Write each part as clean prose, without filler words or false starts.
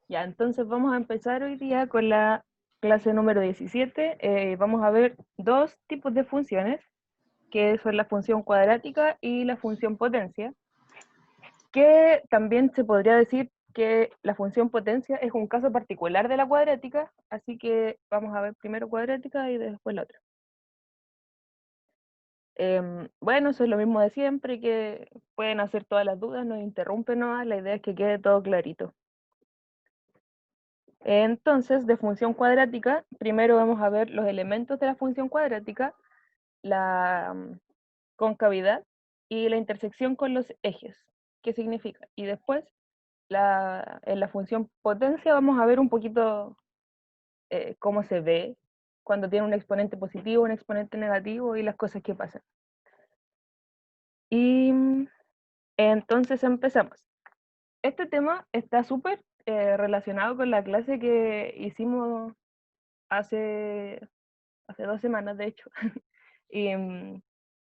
Ya, entonces vamos a empezar hoy día con la clase número 17. Vamos a ver dos tipos de funciones, que son la función cuadrática y la función potencia, que también se podría decir que la función potencia es un caso particular de la cuadrática, así que vamos a ver primero cuadrática y después la otra. Bueno, eso es lo mismo de siempre, que pueden hacer todas las dudas, nos interrumpen, ¿no? La idea es que quede todo clarito. Entonces, de función cuadrática, primero vamos a ver los elementos de la función cuadrática, la concavidad y la intersección con los ejes. ¿Qué significa? Y después, en la función potencia, vamos a ver un poquito cómo se ve cuando tiene un exponente positivo, un exponente negativo y las cosas que pasan. Y entonces empezamos. Este tema está súper relacionado con la clase que hicimos hace 2 semanas, de hecho, y,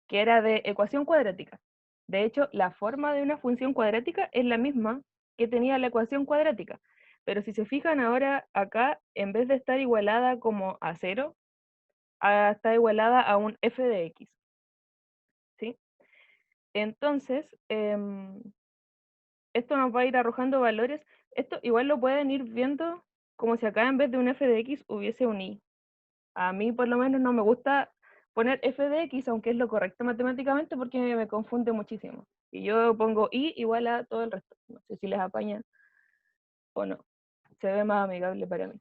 que era de ecuación cuadrática. De hecho, la forma de una función cuadrática es la misma que tenía la ecuación cuadrática. Pero si se fijan ahora, acá, en vez de estar igualada como a 0, está igualada a un f de x. ¿Sí? Entonces, esto nos va a ir arrojando valores. Esto igual lo pueden ir viendo como si acá en vez de un f de x hubiese un y. A mí por lo menos no me gusta poner f de x, aunque es lo correcto matemáticamente, porque me confunde muchísimo. Y yo pongo y igual a todo el resto. No sé si les apaña o no. Se ve más amigable para mí.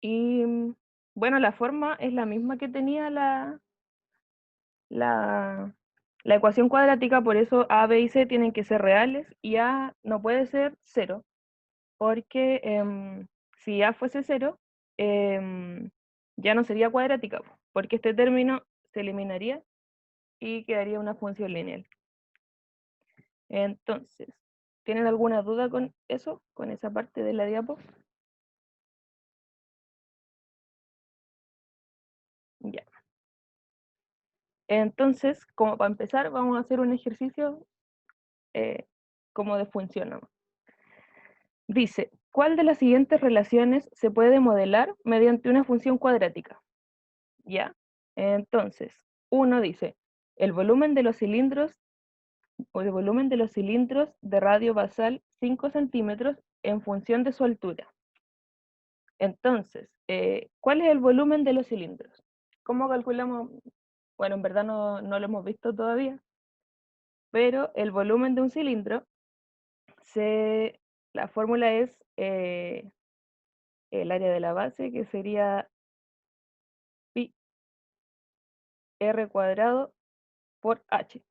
Y bueno, la forma es la misma que tenía la, la ecuación cuadrática, por eso a, b y c tienen que ser reales y a no puede ser 0, porque si a fuese 0, ya no sería cuadrática, porque este término se eliminaría y quedaría una función lineal. Entonces, ¿tienen alguna duda con eso, con esa parte de la diapo? Ya. Entonces, como para empezar, vamos a hacer un ejercicio como de función nomás. Dice, ¿cuál de las siguientes relaciones se puede modelar mediante una función cuadrática? ¿Ya? Entonces, uno dice, el volumen de los cilindros o el volumen de los cilindros de radio basal 5 centímetros en función de su altura. Entonces, ¿cuál es el volumen de los cilindros? ¿Cómo calculamos? Bueno, en verdad no lo hemos visto todavía, pero el volumen de un cilindro, la fórmula es el área de la base, que sería pi r cuadrado por h,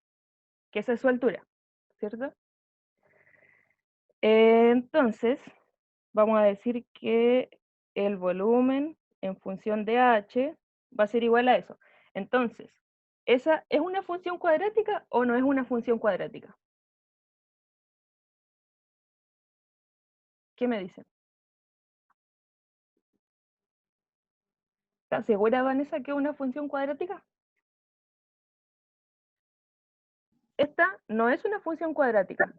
que esa es su altura, ¿cierto? Entonces, vamos a decir que el volumen en función de h va a ser igual a eso. Entonces, ¿esa es una función cuadrática o no es una función cuadrática? ¿Qué me dicen? ¿Estás segura, Vanessa, que es una función cuadrática? Esta no es una función cuadrática.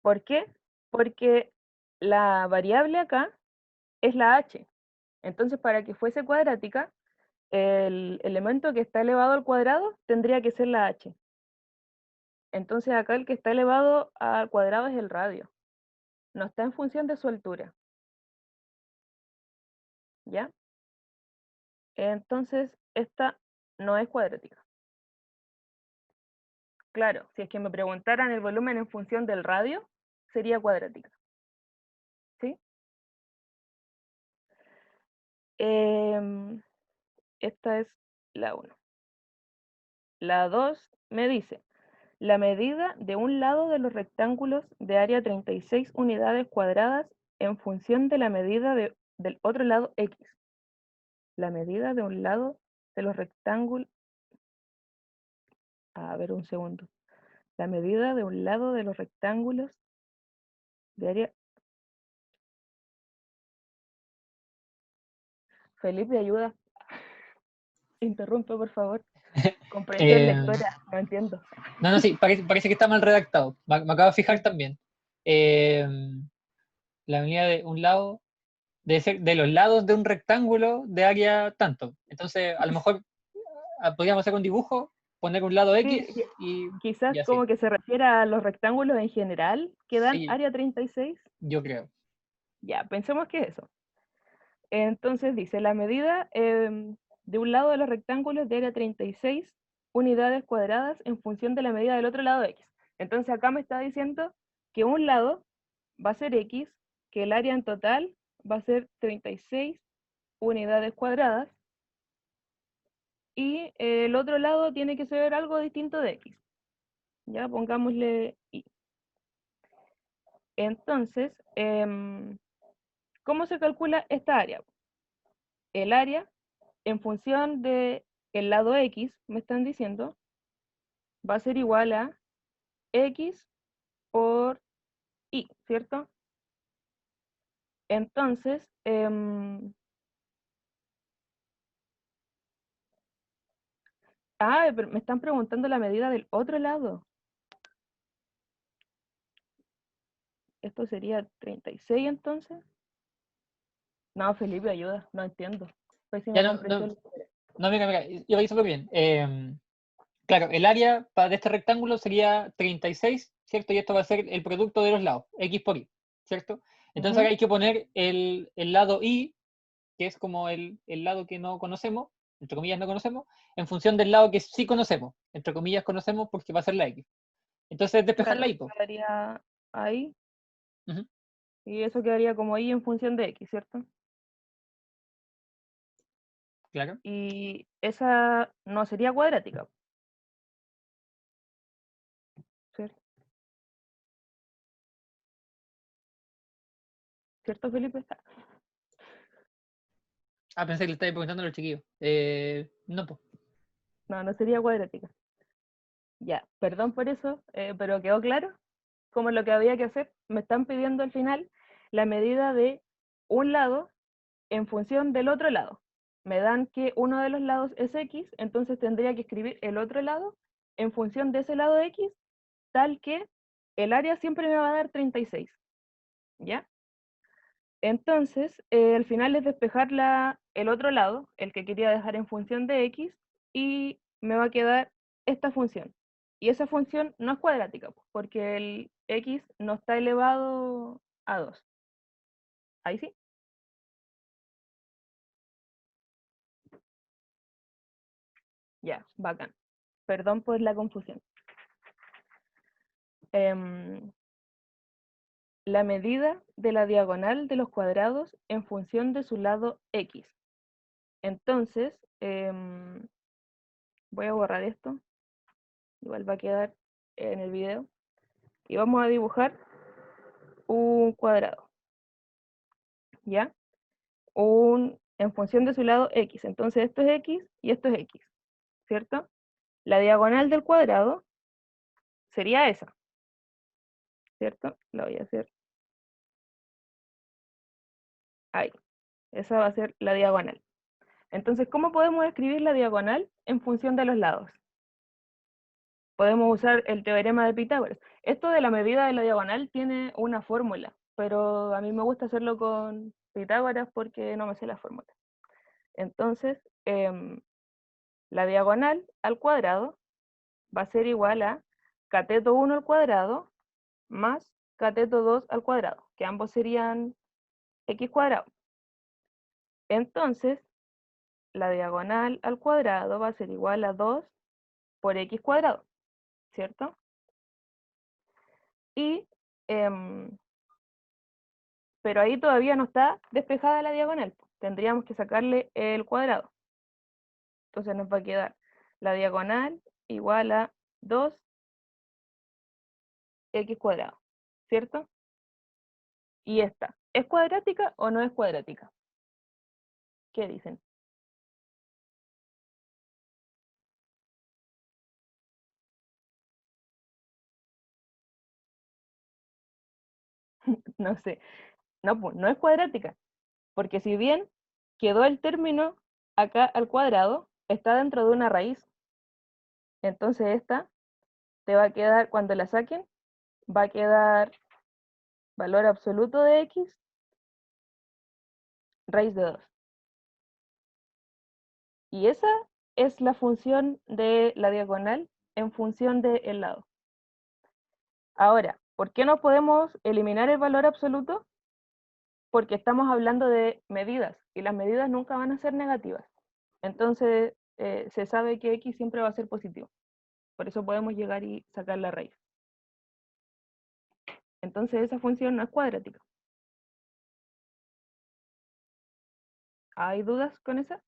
¿Por qué? Porque la variable acá es la h. Entonces, para que fuese cuadrática, el elemento que está elevado al cuadrado tendría que ser la h. Entonces acá el que está elevado al cuadrado es el radio. No está en función de su altura. ¿Ya? Entonces esta no es cuadrática. Claro, si es que me preguntaran el volumen en función del radio, sería cuadrática. ¿Sí? Esta es la 1. La 2 me dice, la medida de un lado de los rectángulos de área 36 unidades cuadradas en función de la medida del otro lado x. La medida de un lado de los rectángulos... A ver, un segundo. La medida de un lado de los rectángulos de área... Felipe, ayuda. Interrumpe, por favor. Comprensión Eh, lectora, no entiendo. no, no, sí, parece que está mal redactado. Me acabo de fijar también. Eh, la medida de un lado debe ser de los lados de un rectángulo de área tanto. Entonces, a lo mejor podríamos hacer un dibujo, poner un lado Sí, X y quizás así. como que se refiere a los rectángulos en general que dan Sí, área 36. yo creo. Ya, pensemos que es eso. Entonces dice, la medida de un lado de los rectángulos de área 36 unidades cuadradas en función de la medida del otro lado X. Entonces acá me está diciendo que un lado va a ser X, que el área en total va a ser 36 unidades cuadradas, y el otro lado tiene que ser algo distinto de X. Ya, pongámosle Y. Entonces, ¿cómo se calcula esta área? El área, en función de el lado X, me están diciendo, va a ser igual a X por Y, ¿cierto? Entonces, pero me están preguntando la medida del otro lado. Esto sería 36 entonces. No, Felipe, ayuda, no entiendo. Ya Pésima no, no, comprensión. no, mira, iba a ir súper bien. Claro, el área de este rectángulo sería 36, ¿cierto? Y esto va a ser el producto de los lados, X por Y, ¿cierto? Entonces Ujú. acá hay que poner el lado Y, que es como el lado que no conocemos, entre comillas no conocemos, en función del lado que sí conocemos, entre comillas conocemos porque va a ser la X. Entonces despejar la Claro, Y, po. quedaría ahí, Ujú, y eso quedaría como Y en función de X, ¿cierto? claro. Y esa no sería cuadrática, ¿cierto? ¿Cierto, Felipe? Ah, pensé que le estaba preguntando a los chiquillos. No, pues. No, no sería cuadrática. Ya, perdón por eso, pero quedó claro cómo es lo que había que hacer. Me están pidiendo al final la medida de un lado en función del otro lado. Me dan que uno de los lados es X, entonces tendría que escribir el otro lado en función de ese lado X, tal que el área siempre me va a dar 36. ¿Ya? Entonces, al final es despejar el otro lado, el que quería dejar en función de X, y me va a quedar esta función. Y esa función no es cuadrática, porque el X no está elevado a 2. Ahí sí. Ya, bacán. Perdón por la confusión. Em, la medida de la diagonal de los cuadrados en función de su lado X. Entonces, voy a borrar esto. Igual va a quedar en el video. Y vamos a dibujar un cuadrado, ¿ya? En función de su lado X. Entonces esto es X y esto es X, ¿cierto? La diagonal del cuadrado sería esa, ¿cierto? La voy a hacer ahí. Esa va a ser la diagonal. Entonces, ¿cómo podemos escribir la diagonal en función de los lados? Podemos usar el teorema de Pitágoras. Esto de la medida de la diagonal tiene una fórmula, pero a mí me gusta hacerlo con Pitágoras porque no me sé la fórmula. Entonces, la diagonal al cuadrado va a ser igual a cateto 1 al cuadrado más cateto 2 al cuadrado, que ambos serían x cuadrado. Entonces, la diagonal al cuadrado va a ser igual a 2 por x cuadrado, ¿cierto? Y, pero ahí todavía no está despejada la diagonal. Tendríamos que sacarle el cuadrado. Entonces nos va a quedar la diagonal igual a 2x cuadrado, ¿cierto? Y esta, ¿es cuadrática o no es cuadrática? ¿Qué dicen? No sé. No, pues no es cuadrática, porque si bien quedó el término acá al cuadrado, está dentro de una raíz. Entonces esta te va a quedar, cuando la saquen, va a quedar valor absoluto de x, raíz de 2. Y esa es la función de la diagonal en función del lado. Ahora, ¿por qué no podemos eliminar el valor absoluto? Porque estamos hablando de medidas, y las medidas nunca van a ser negativas. Entonces, se sabe que x siempre va a ser positivo. Por eso podemos llegar y sacar la raíz. Entonces, esa función no es cuadrática. ¿Hay dudas con esa?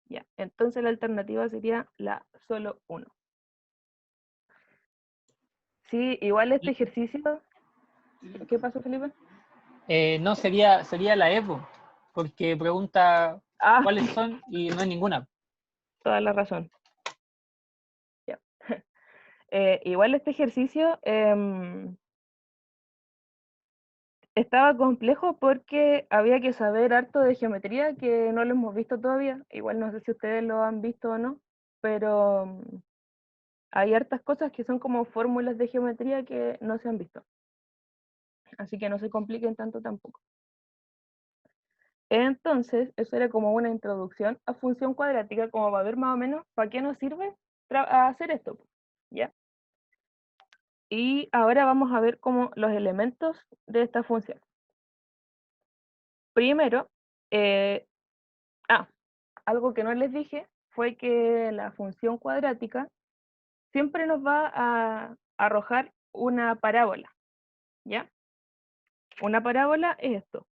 Ya, entonces la alternativa sería la solo 1. Sí, igual este ejercicio... ¿Qué pasó, Felipe? No, sería la Evo, porque pregunta Ah, cuáles son y no hay ninguna. toda la razón. Ya. Igual este ejercicio estaba complejo porque había que saber harto de geometría que no lo hemos visto todavía. Igual no sé si ustedes lo han visto o no, pero hay hartas cosas que son como fórmulas de geometría que no se han visto. Así que no se compliquen tanto tampoco. Entonces, eso era como una introducción a función cuadrática, como para ver más o menos para qué nos sirve hacer esto, ¿ya? Y ahora vamos a ver como los elementos de esta función. Primero, algo que no les dije fue que la función cuadrática siempre nos va a arrojar una parábola, ¿ya? Una parábola es esto,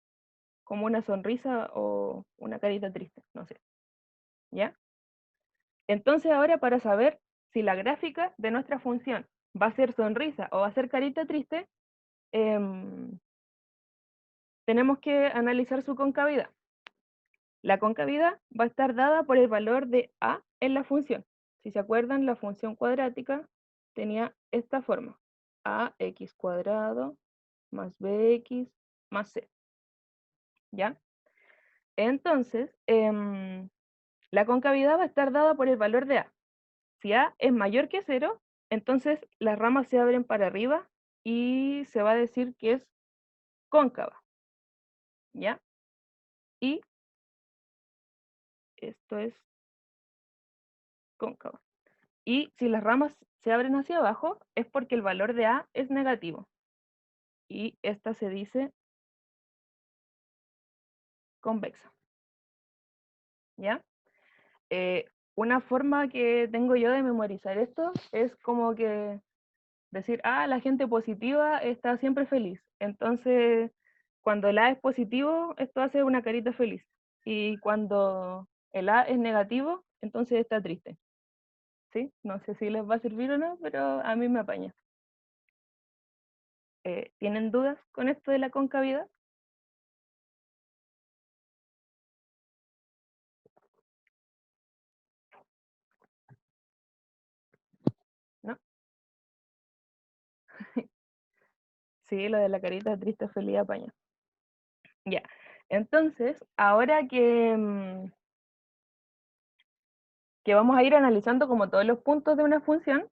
como una sonrisa o una carita triste, no sé, ¿ya? Entonces ahora para saber si la gráfica de nuestra función va a ser sonrisa o va a ser carita triste, tenemos que analizar su concavidad. La concavidad va a estar dada por el valor de a en la función. Si se acuerdan, la función cuadrática tenía esta forma: ax cuadrado más bx más c. ¿Ya? Entonces, la concavidad va a estar dada por el valor de a. Si a es mayor que 0, entonces las ramas se abren para arriba y se va a decir que es cóncava. ¿Ya? Y esto es cóncava. Y si las ramas se abren hacia abajo, es porque el valor de a es negativo. Y esta se dice convexa. ¿Ya? Una forma que tengo yo de memorizar esto es como que decir, la gente positiva está siempre feliz. Entonces, cuando el a es positivo, esto hace una carita feliz. Y cuando el a es negativo, entonces está triste. ¿Sí? No sé si les va a servir o no, pero a mí me apaña. ¿Tienen dudas con esto de la concavidad? ¿No? Sí, lo de la carita triste, feliz, apaña. Ya. Entonces, ahora que vamos a ir analizando como todos los puntos de una función,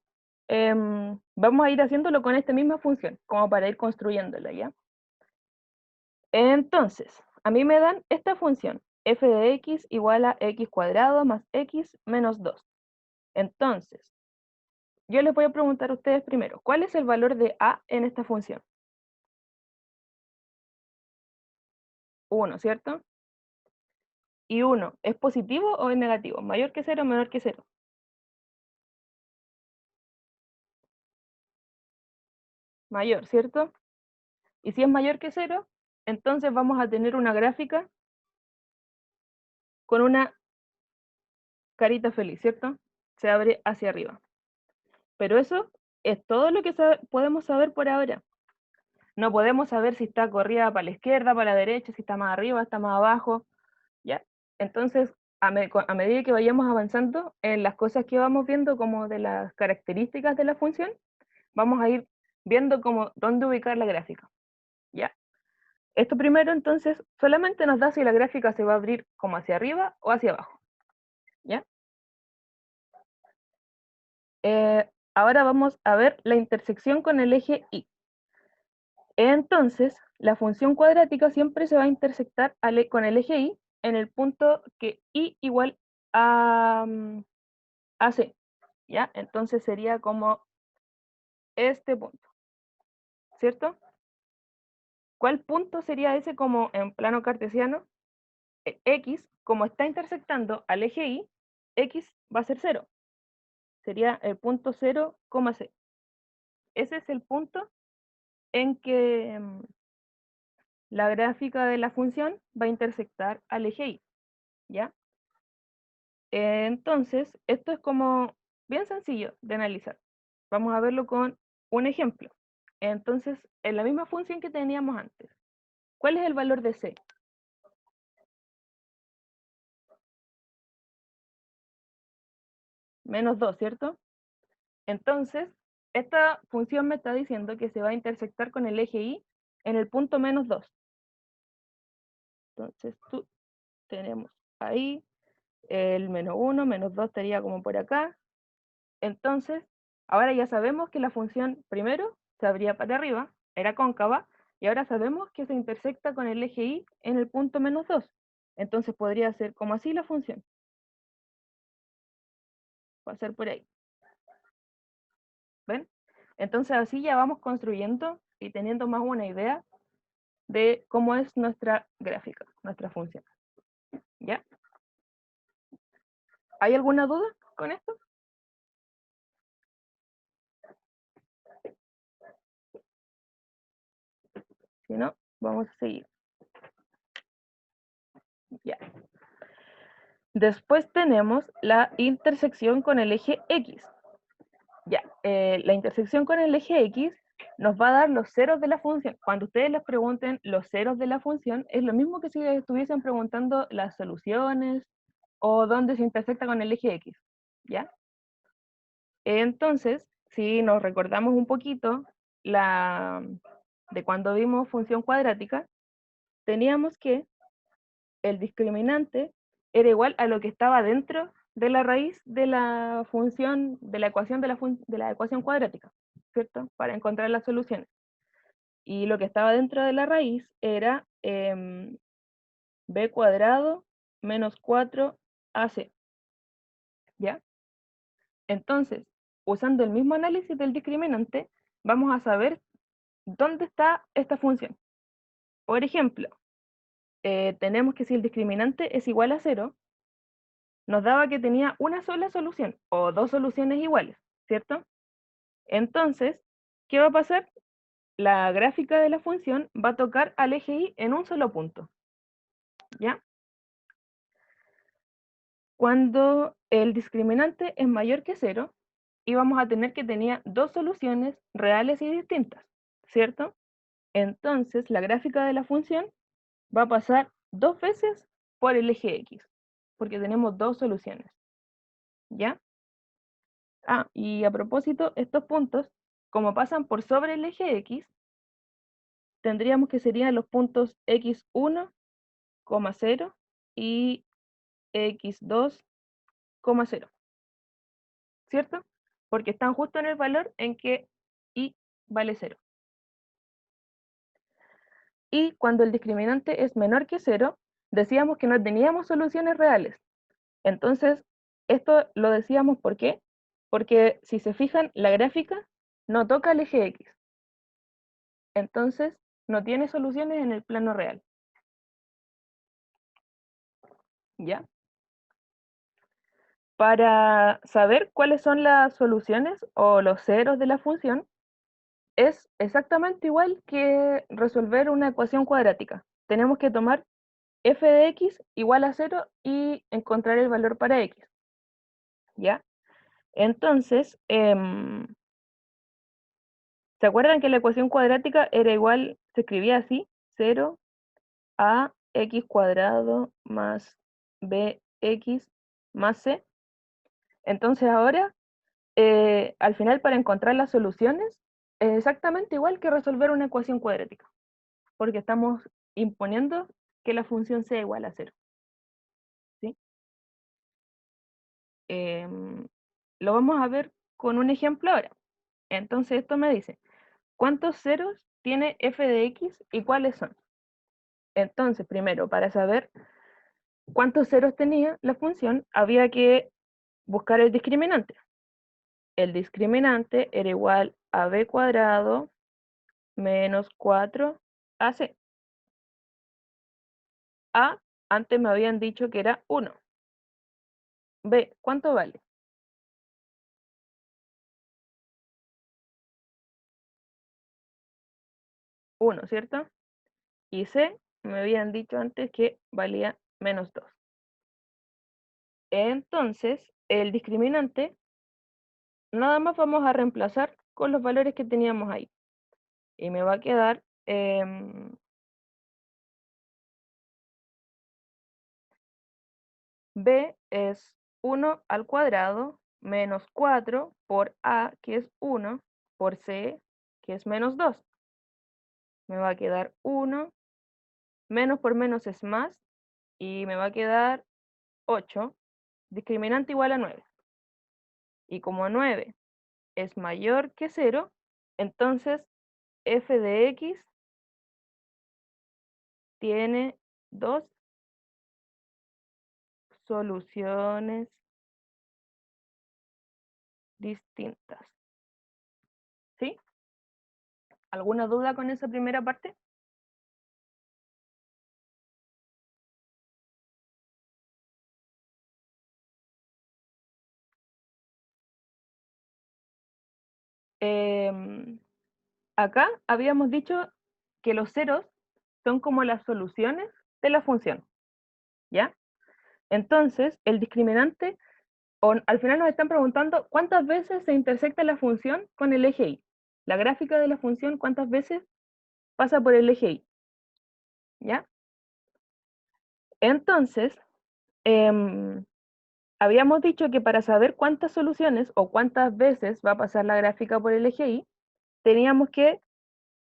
vamos a ir haciéndolo con esta misma función, como para ir construyéndola, ¿ya? Entonces, a mí me dan esta función, f de x igual a x cuadrado más x menos 2. Entonces, yo les voy a preguntar a ustedes primero, ¿cuál es el valor de a en esta función? 1, ¿cierto? ¿Y 1 es positivo o es negativo? ¿Mayor que 0 o menor que 0? Mayor, ¿cierto? Y si es mayor que 0, entonces vamos a tener una gráfica con una carita feliz, ¿cierto? Se abre hacia arriba. Pero eso es todo lo que podemos saber por ahora. No podemos saber si está corrida para la izquierda, para la derecha, si está más arriba, está más abajo, ¿ya? Entonces, a medida que vayamos avanzando en las cosas que vamos viendo como de las características de la función, vamos a ir viendo como dónde ubicar la gráfica. ¿Ya? Esto primero, entonces, solamente nos da si la gráfica se va a abrir como hacia arriba o hacia abajo. ¿Ya? Ahora vamos a ver la intersección con el eje Y. Entonces, la función cuadrática siempre se va a intersectar con el eje Y en el punto que Y igual a C. ¿Ya? Entonces sería como este punto, ¿cierto? ¿Cuál punto sería ese como en plano cartesiano? X, como está intersectando al eje Y, X va a ser 0. Sería el punto 0, C. Ese es el punto en que la gráfica de la función va a intersectar al eje Y, ¿ya? Entonces, esto es como bien sencillo de analizar. Vamos a verlo con un ejemplo. Entonces, en la misma función que teníamos antes, ¿cuál es el valor de C? Menos 2, ¿cierto? Entonces, esta función me está diciendo que se va a intersectar con el eje Y en el punto menos 2. Entonces, tenemos ahí el menos 1, menos 2 estaría como por acá. Entonces, ahora ya sabemos que la función primero se abría para arriba, era cóncava, y ahora sabemos que se intersecta con el eje Y en el punto menos 2. Entonces podría ser como así la función. Va a ser por ahí. ¿Ven? Entonces así ya vamos construyendo y teniendo más una idea de cómo es nuestra gráfica, nuestra función. ¿Ya? ¿Hay alguna duda con esto? Si no, vamos a seguir. Ya. Después tenemos la intersección con el eje X. Ya, la intersección con el eje X nos va a dar los ceros de la función. Cuando ustedes les pregunten los ceros de la función, es lo mismo que si les estuviesen preguntando las soluciones o dónde se intersecta con el eje X. ¿Ya? Entonces, si nos recordamos un poquito de cuando vimos función cuadrática, teníamos que el discriminante era igual a lo que estaba dentro de la raíz de la función, de la ecuación de la ecuación cuadrática, ¿cierto? Para encontrar las soluciones. Y lo que estaba dentro de la raíz era b cuadrado menos 4ac, ¿ya? Entonces, usando el mismo análisis del discriminante, vamos a saber dónde está esta función. Por ejemplo, tenemos que si el discriminante es igual a 0, nos daba que tenía una sola solución o dos soluciones iguales, ¿cierto? Entonces, ¿qué va a pasar? La gráfica de la función va a tocar al eje Y en un solo punto, ¿ya? Cuando el discriminante es mayor que 0, íbamos a tener que tenía dos soluciones reales y distintas, ¿cierto? Entonces, la gráfica de la función va a pasar dos veces por el eje X, porque tenemos dos soluciones, ¿ya? Ah, y a propósito, estos puntos, como pasan por sobre el eje X, tendríamos que serían los puntos x1, 0 y x2, 0, ¿cierto? Porque están justo en el valor en que y vale 0. Y cuando el discriminante es menor que 0, decíamos que no teníamos soluciones reales. Entonces, esto lo decíamos ¿por qué? Porque si se fijan, la gráfica no toca el eje X. Entonces, no tiene soluciones en el plano real. ¿Ya? Para saber cuáles son las soluciones o los ceros de la función, es exactamente igual que resolver una ecuación cuadrática. Tenemos que tomar f de x igual a 0 y encontrar el valor para x. ¿Ya? Entonces, ¿se acuerdan que la ecuación cuadrática era igual, se escribía así? 0 a x cuadrado más bx más c. Entonces ahora, al final para encontrar las soluciones, exactamente igual que resolver una ecuación cuadrática, porque estamos imponiendo que la función sea igual a 0. ¿Sí? Lo vamos a ver con un ejemplo ahora. Entonces esto me dice, ¿cuántos ceros tiene f de x y cuáles son? Entonces, primero, para saber cuántos ceros tenía la función, había que buscar el discriminante. El discriminante era igual a b cuadrado menos 4ac. A, antes me habían dicho que era 1. B, ¿cuánto vale? 1, ¿cierto? Y C, me habían dicho antes que valía menos 2. Entonces, el discriminante, nada más vamos a reemplazar con los valores que teníamos ahí. Y me va a quedar B es 1 al cuadrado menos 4 por A, que es 1, por C, que es menos 2. Me va a quedar 1, menos por menos es más, y me va a quedar 8, discriminante igual a 9. Y como 9 es mayor que 0, entonces f de x tiene dos soluciones distintas. ¿Sí? ¿Alguna duda con esa primera parte? Acá habíamos dicho que los ceros son como las soluciones de la función, ¿ya? Entonces, el discriminante, al final nos están preguntando cuántas veces se intersecta la función con el eje y. La gráfica de la función, cuántas veces pasa por el eje y, ¿ya? Entonces, habíamos dicho que para saber cuántas soluciones o cuántas veces va a pasar la gráfica por el eje y, teníamos que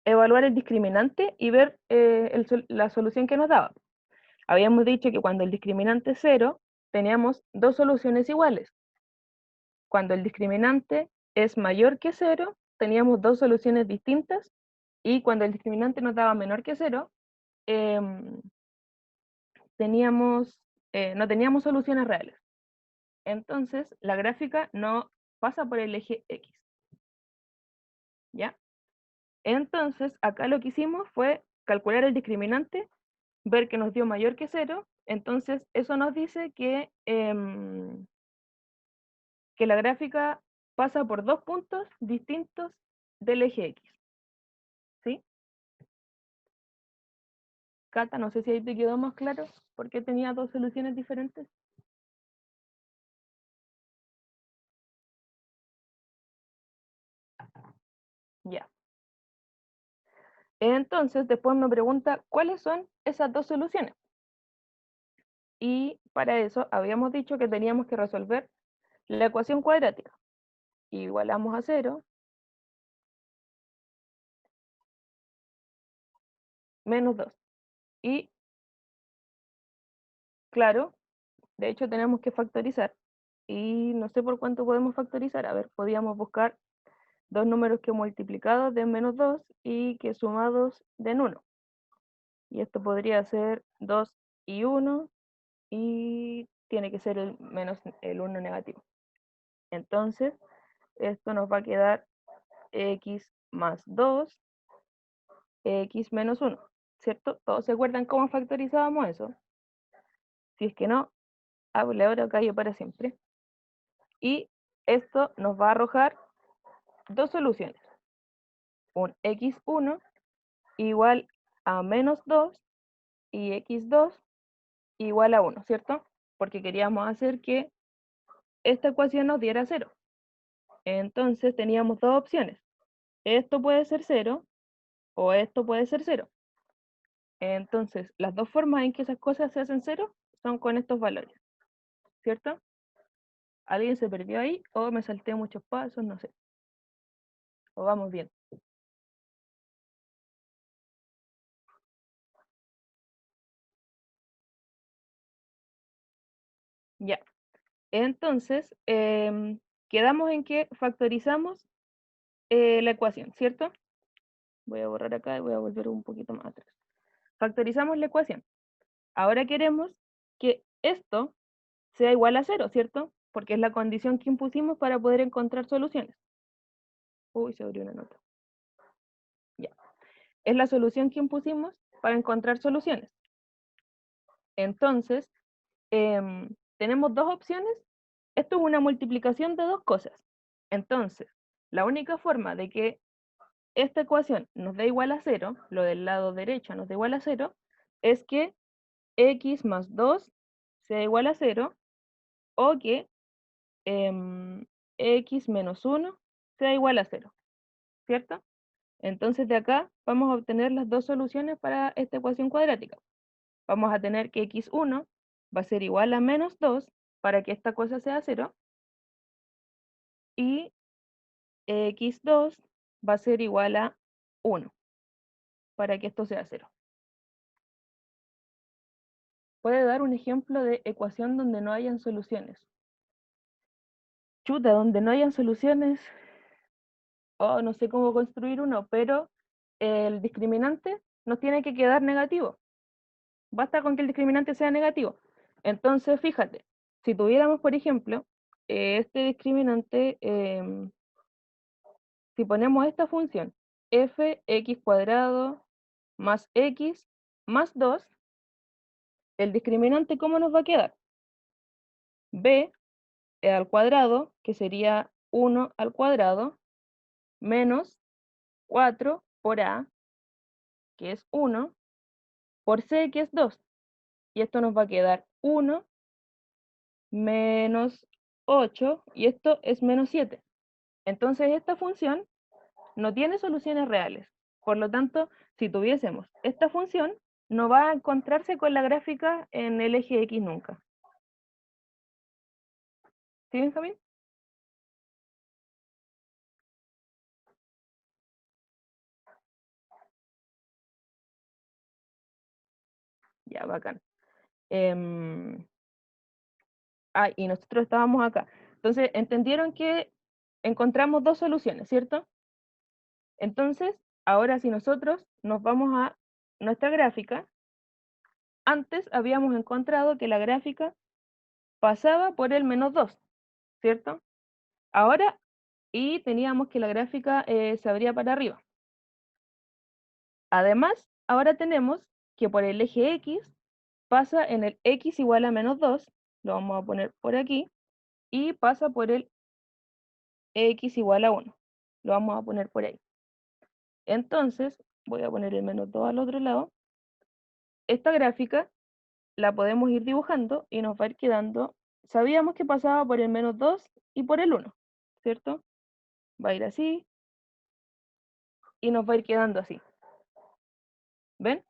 evaluar el discriminante y ver la solución que nos daba. Habíamos dicho que cuando el discriminante es 0, teníamos dos soluciones iguales. Cuando el discriminante es mayor que 0, teníamos dos soluciones distintas, y cuando el discriminante nos daba menor que 0, no teníamos soluciones reales. Entonces, la gráfica no pasa por el eje X. ¿Ya? Entonces, acá lo que hicimos fue calcular el discriminante, ver que nos dio mayor que 0, entonces eso nos dice que la gráfica pasa por dos puntos distintos del eje X. ¿Sí? Cata, no sé si ahí te quedó más claro por qué tenía dos soluciones diferentes. Ya. Entonces, después me pregunta cuáles son esas dos soluciones. Y para eso habíamos dicho que teníamos que resolver la ecuación cuadrática. Igualamos a 0 menos 2. Y, claro, de hecho tenemos que factorizar. Y no sé por cuánto podemos factorizar. A ver, podíamos buscar dos números que multiplicados den menos 2 y que sumados den 1. Y esto podría ser 2 y 1, y tiene que ser el 1 negativo. Entonces, esto nos va a quedar x más 2, x menos 1, ¿cierto? ¿Todos se acuerdan cómo factorizábamos eso? Si es que no, hable ahora o callo para siempre. Y esto nos va a arrojar dos soluciones. Un x1 igual a menos 2 y x2 igual a 1, ¿cierto? Porque queríamos hacer que esta ecuación nos diera 0. Entonces teníamos dos opciones. Esto puede ser 0 o esto puede ser 0. Entonces, las dos formas en que esas cosas se hacen 0 son con estos valores, ¿cierto? ¿Alguien se perdió ahí o me salté muchos pasos? No sé. O vamos bien. Ya. Entonces, quedamos en que factorizamos la ecuación, ¿cierto? Voy a borrar acá y voy a volver un poquito más atrás. Factorizamos la ecuación. Ahora queremos que esto sea igual a 0, ¿cierto? Porque es la condición que impusimos para poder encontrar soluciones. Uy, se abrió una nota. Ya. Es la solución que impusimos para encontrar soluciones. Entonces, tenemos dos opciones. Esto es una multiplicación de dos cosas. Entonces, la única forma de que esta ecuación nos dé igual a 0, lo del lado derecho nos dé igual a 0, es que x más 2 sea igual a 0 o que x menos 1 sea igual a 0, ¿cierto? Entonces de acá vamos a obtener las dos soluciones para esta ecuación cuadrática. Vamos a tener que x1 va a ser igual a menos 2 para que esta cosa sea 0 y x2 va a ser igual a 1 para que esto sea 0. Puede dar un ejemplo de ecuación donde no hayan soluciones. Chuta, donde no hayan soluciones, no sé cómo construir uno, pero el discriminante nos tiene que quedar negativo. Basta con que el discriminante sea negativo. Entonces, fíjate, si tuviéramos, por ejemplo, este discriminante, si ponemos esta función, fx cuadrado más x más 2, el discriminante, ¿cómo nos va a quedar? B al cuadrado, que sería 1 al cuadrado, menos 4 por A, que es 1, por C, que es 2. Y esto nos va a quedar 1 menos 8, y esto es menos 7. Entonces esta función no tiene soluciones reales. Por lo tanto, si tuviésemos esta función, no va a encontrarse con la gráfica en el eje X nunca. ¿Sí, Benjamín? Ya, bacán. Y nosotros estábamos acá. Entonces, entendieron que encontramos dos soluciones, ¿cierto? Entonces, ahora si nosotros nos vamos a nuestra gráfica, antes habíamos encontrado que la gráfica pasaba por el menos 2, ¿cierto? Ahora, y teníamos que la gráfica se abría para arriba. Además, ahora tenemos que por el eje X pasa en el X igual a menos 2, lo vamos a poner por aquí, y pasa por el X igual a 1, lo vamos a poner por ahí. Entonces, voy a poner el menos 2 al otro lado. Esta gráfica la podemos ir dibujando y nos va a ir quedando, sabíamos que pasaba por el menos 2 y por el 1, ¿cierto? Va a ir así y nos va a ir quedando así. ¿Ven?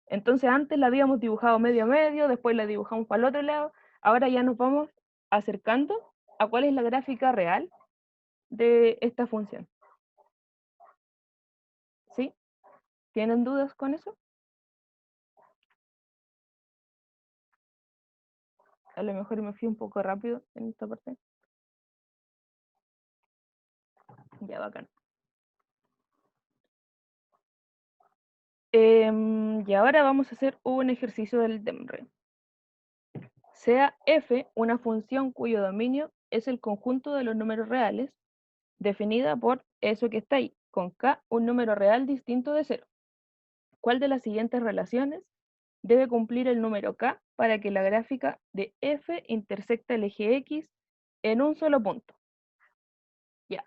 Entonces antes la habíamos dibujado medio a medio, después la dibujamos para el otro lado, ahora ya nos vamos acercando a cuál es la gráfica real de esta función. ¿Sí? ¿Tienen dudas con eso? A lo mejor me fui un poco rápido en esta parte. Ya, bacán. Y ahora vamos a hacer un ejercicio del DEMRE. Sea f una función cuyo dominio es el conjunto de los números reales, definida por eso que está ahí, con k un número real distinto de 0. ¿Cuál de las siguientes relaciones debe cumplir el número k para que la gráfica de f intersecte el eje x en un solo punto? Ya.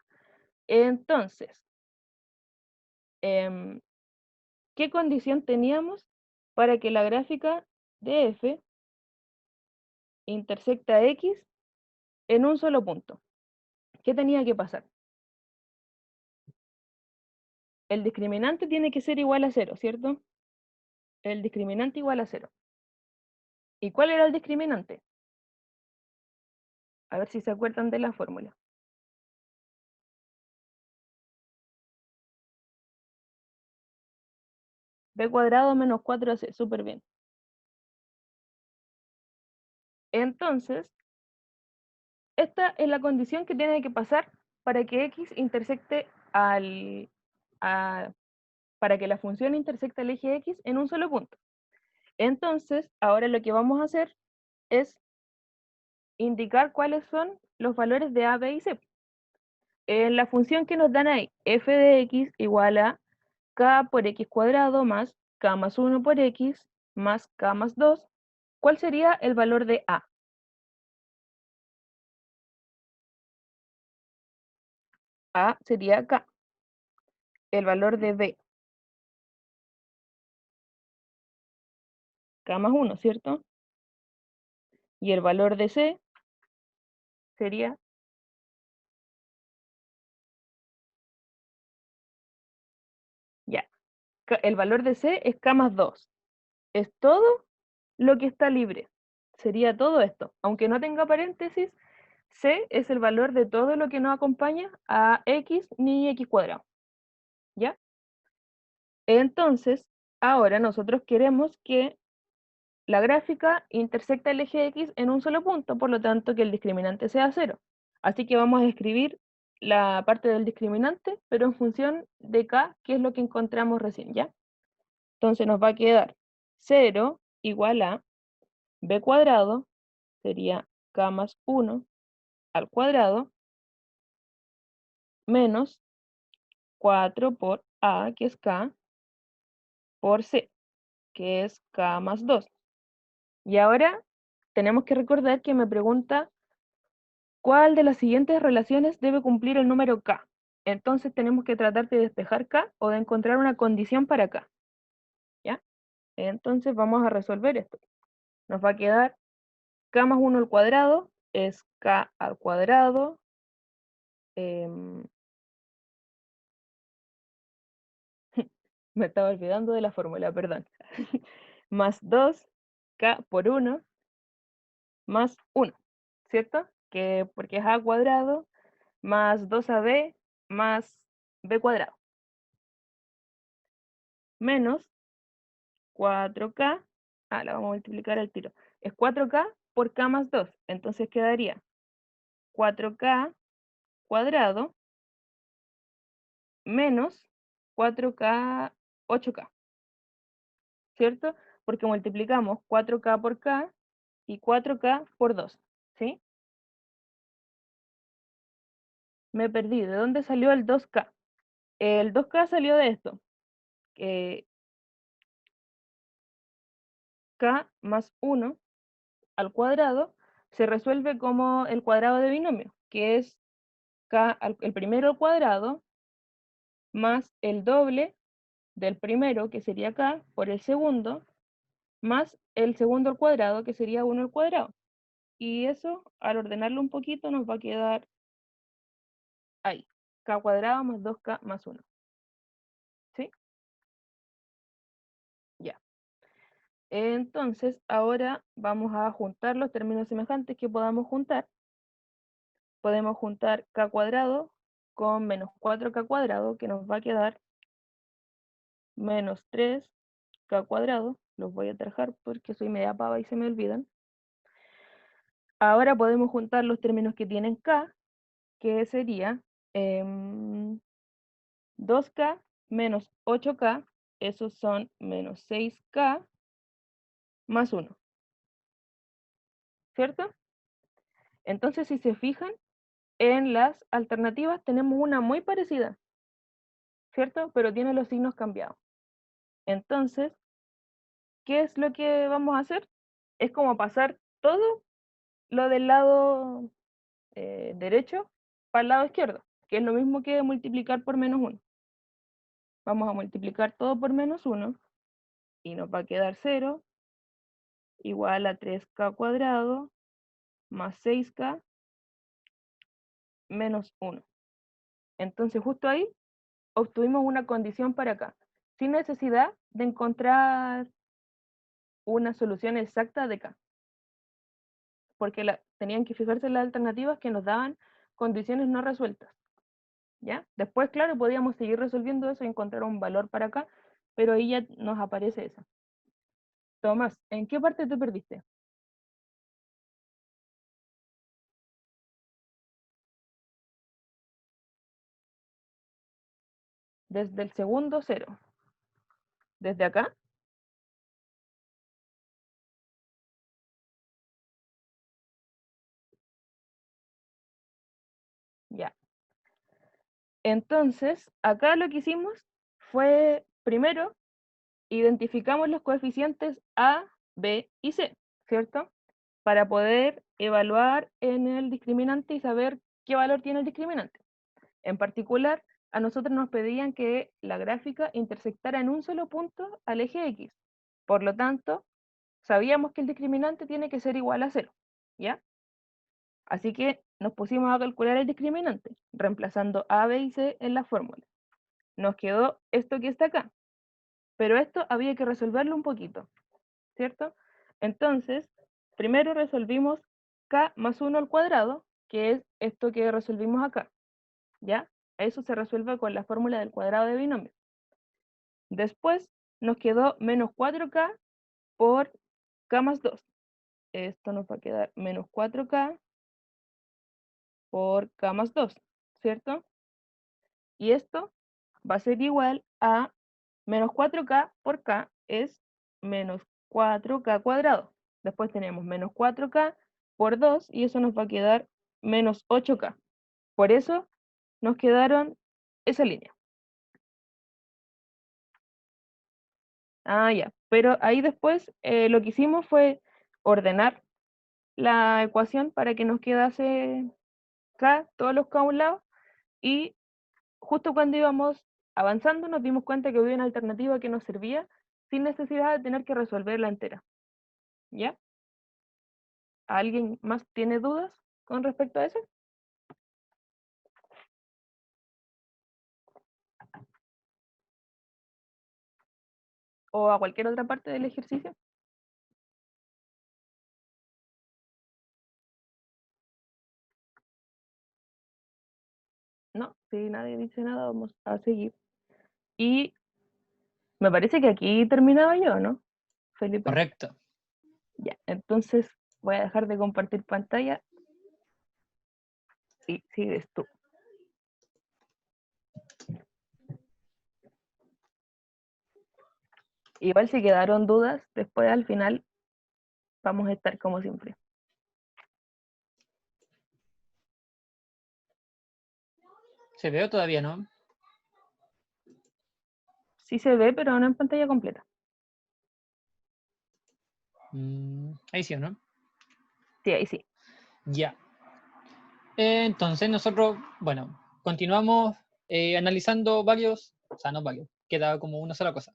Entonces, ¿qué condición teníamos para que la gráfica de f intersecta x en un solo punto? ¿Qué tenía que pasar? El discriminante tiene que ser igual a 0, ¿cierto? El discriminante igual a 0. ¿Y cuál era el discriminante? A ver si se acuerdan de la fórmula. B cuadrado menos 4AC, súper bien. Entonces, esta es la condición que tiene que pasar para que x intersecte para que la función intersecte al eje x en un solo punto. Entonces, ahora lo que vamos a hacer es indicar cuáles son los valores de a, b y c. En la función que nos dan ahí, f de x igual a k por x cuadrado más k más 1 por x más k más 2, ¿cuál sería el valor de a? A sería k. El valor de b, k más 1, ¿cierto? Y el valor de c sería, ya, el valor de c es k más 2. Es todo lo que está libre. Sería todo esto. Aunque no tenga paréntesis, c es el valor de todo lo que no acompaña a x ni x cuadrado. ¿Ya? Entonces, ahora nosotros queremos que la gráfica intersecta el eje x en un solo punto, por lo tanto que el discriminante sea 0. Así que vamos a escribir la parte del discriminante, pero en función de k, que es lo que encontramos recién, ¿ya? Entonces nos va a quedar 0 igual a b cuadrado, sería k más 1 al cuadrado, menos 4 por a, que es k, por c, que es k más 2. Y ahora tenemos que recordar que me pregunta cuál de las siguientes relaciones debe cumplir el número k. Entonces tenemos que tratar de despejar k o de encontrar una condición para k. ¿Ya? Entonces vamos a resolver esto. Nos va a quedar k más 1 al cuadrado es k al cuadrado em, me estaba olvidando de la fórmula, perdón. Más 2k por 1 más 1, ¿cierto? Que porque es a cuadrado más 2ab más b cuadrado. Menos 4k, la vamos a multiplicar al tiro. Es 4k por k más 2, entonces quedaría 4k cuadrado menos 4k, 8k, ¿cierto? Porque multiplicamos 4k por k y 4k por 2, ¿sí? Me perdí, ¿de dónde salió el 2k? El 2k salió de esto, que k más 1 al cuadrado se resuelve como el cuadrado de binomio, que es k, el primero al cuadrado, más el doble del primero, que sería k, por el segundo, más el segundo al cuadrado, que sería 1 al cuadrado. Y eso, al ordenarlo un poquito, nos va a quedar ahí, k cuadrado más 2k más 1. ¿Sí? Ya. Entonces, ahora vamos a juntar los términos semejantes que podamos juntar. Podemos juntar k cuadrado con menos 4k cuadrado, que nos va a quedar menos 3k cuadrado. Los voy a trabajar porque soy media pava y se me olvidan. Ahora podemos juntar los términos que tienen k, que sería 2k menos 8k, esos son menos 6k más 1, ¿cierto? Entonces, si se fijan, en las alternativas tenemos una muy parecida, ¿cierto? Pero tiene los signos cambiados. Entonces, ¿qué es lo que vamos a hacer? Es como pasar todo lo del lado derecho para el lado izquierdo, que es lo mismo que multiplicar por menos 1. Vamos a multiplicar todo por menos 1 y nos va a quedar 0 igual a 3k cuadrado más 6k menos 1. Entonces justo ahí obtuvimos una condición para acá, sin necesidad de encontrar una solución exacta de k, porque tenían que fijarse en las alternativas que nos daban condiciones no resueltas. ¿Ya? Después, claro, podíamos seguir resolviendo eso y encontrar un valor para acá, pero ahí ya nos aparece esa. Tomás, ¿en qué parte te perdiste? desde el segundo cero. Desde acá. Ya. Entonces, acá lo que hicimos fue, primero, identificamos los coeficientes A, B y C, ¿cierto? Para poder evaluar en el discriminante y saber qué valor tiene el discriminante. En particular, a nosotros nos pedían que la gráfica intersectara en un solo punto al eje X. Por lo tanto, sabíamos que el discriminante tiene que ser igual a 0, ¿ya? Así que nos pusimos a calcular el discriminante, reemplazando A, B y C en la fórmula. Nos quedó esto que está acá, pero esto había que resolverlo un poquito, ¿cierto? Entonces, primero resolvimos k más 1 al cuadrado, que es esto que resolvimos acá, ¿ya? Eso se resuelve con la fórmula del cuadrado de binomio. Después nos quedó menos 4k por k más 2. Esto nos va a quedar menos 4k por k más 2, ¿cierto? Y esto va a ser igual a menos 4k por k es menos 4k cuadrado. Después tenemos menos 4k por 2 y eso nos va a quedar menos 8k. Por eso nos quedaron esa línea. Ah, ya. Pero ahí después lo que hicimos fue ordenar la ecuación para que nos quedase k, todos los k a un lado, y justo cuando íbamos avanzando nos dimos cuenta que había una alternativa que nos servía sin necesidad de tener que resolverla entera. ¿Ya? ¿Alguien más tiene dudas con respecto a eso? ¿O a cualquier otra parte del ejercicio? No, si nadie dice nada, vamos a seguir. Y me parece que aquí terminaba yo, ¿no, Felipe? Correcto. Ya, entonces voy a dejar de compartir pantalla y sigues tú. Igual si quedaron dudas, después al final vamos a estar como siempre. ¿Se ve o todavía no? Sí se ve, pero no en pantalla completa. Ahí sí o no. Sí, ahí sí. Ya. Entonces nosotros, bueno, continuamos analizando varios, o sea, no varios, queda como una sola cosa.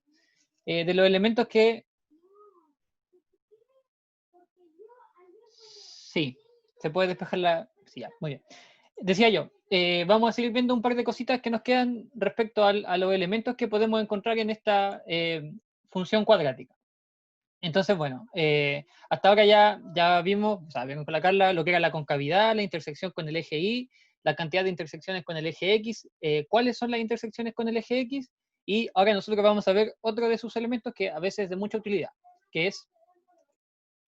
De los elementos que... Sí, se puede despejar la... Sí, ya, muy bien. Decía yo, vamos a seguir viendo un par de cositas que nos quedan respecto a los elementos que podemos encontrar en esta función cuadrática. Entonces, bueno, hasta ahora ya vimos, o sea, vimos con la Carla lo que era la concavidad, la intersección con el eje Y, la cantidad de intersecciones con el eje X, cuáles son las intersecciones con el eje X, y ahora nosotros vamos a ver otro de sus elementos que a veces es de mucha utilidad, que es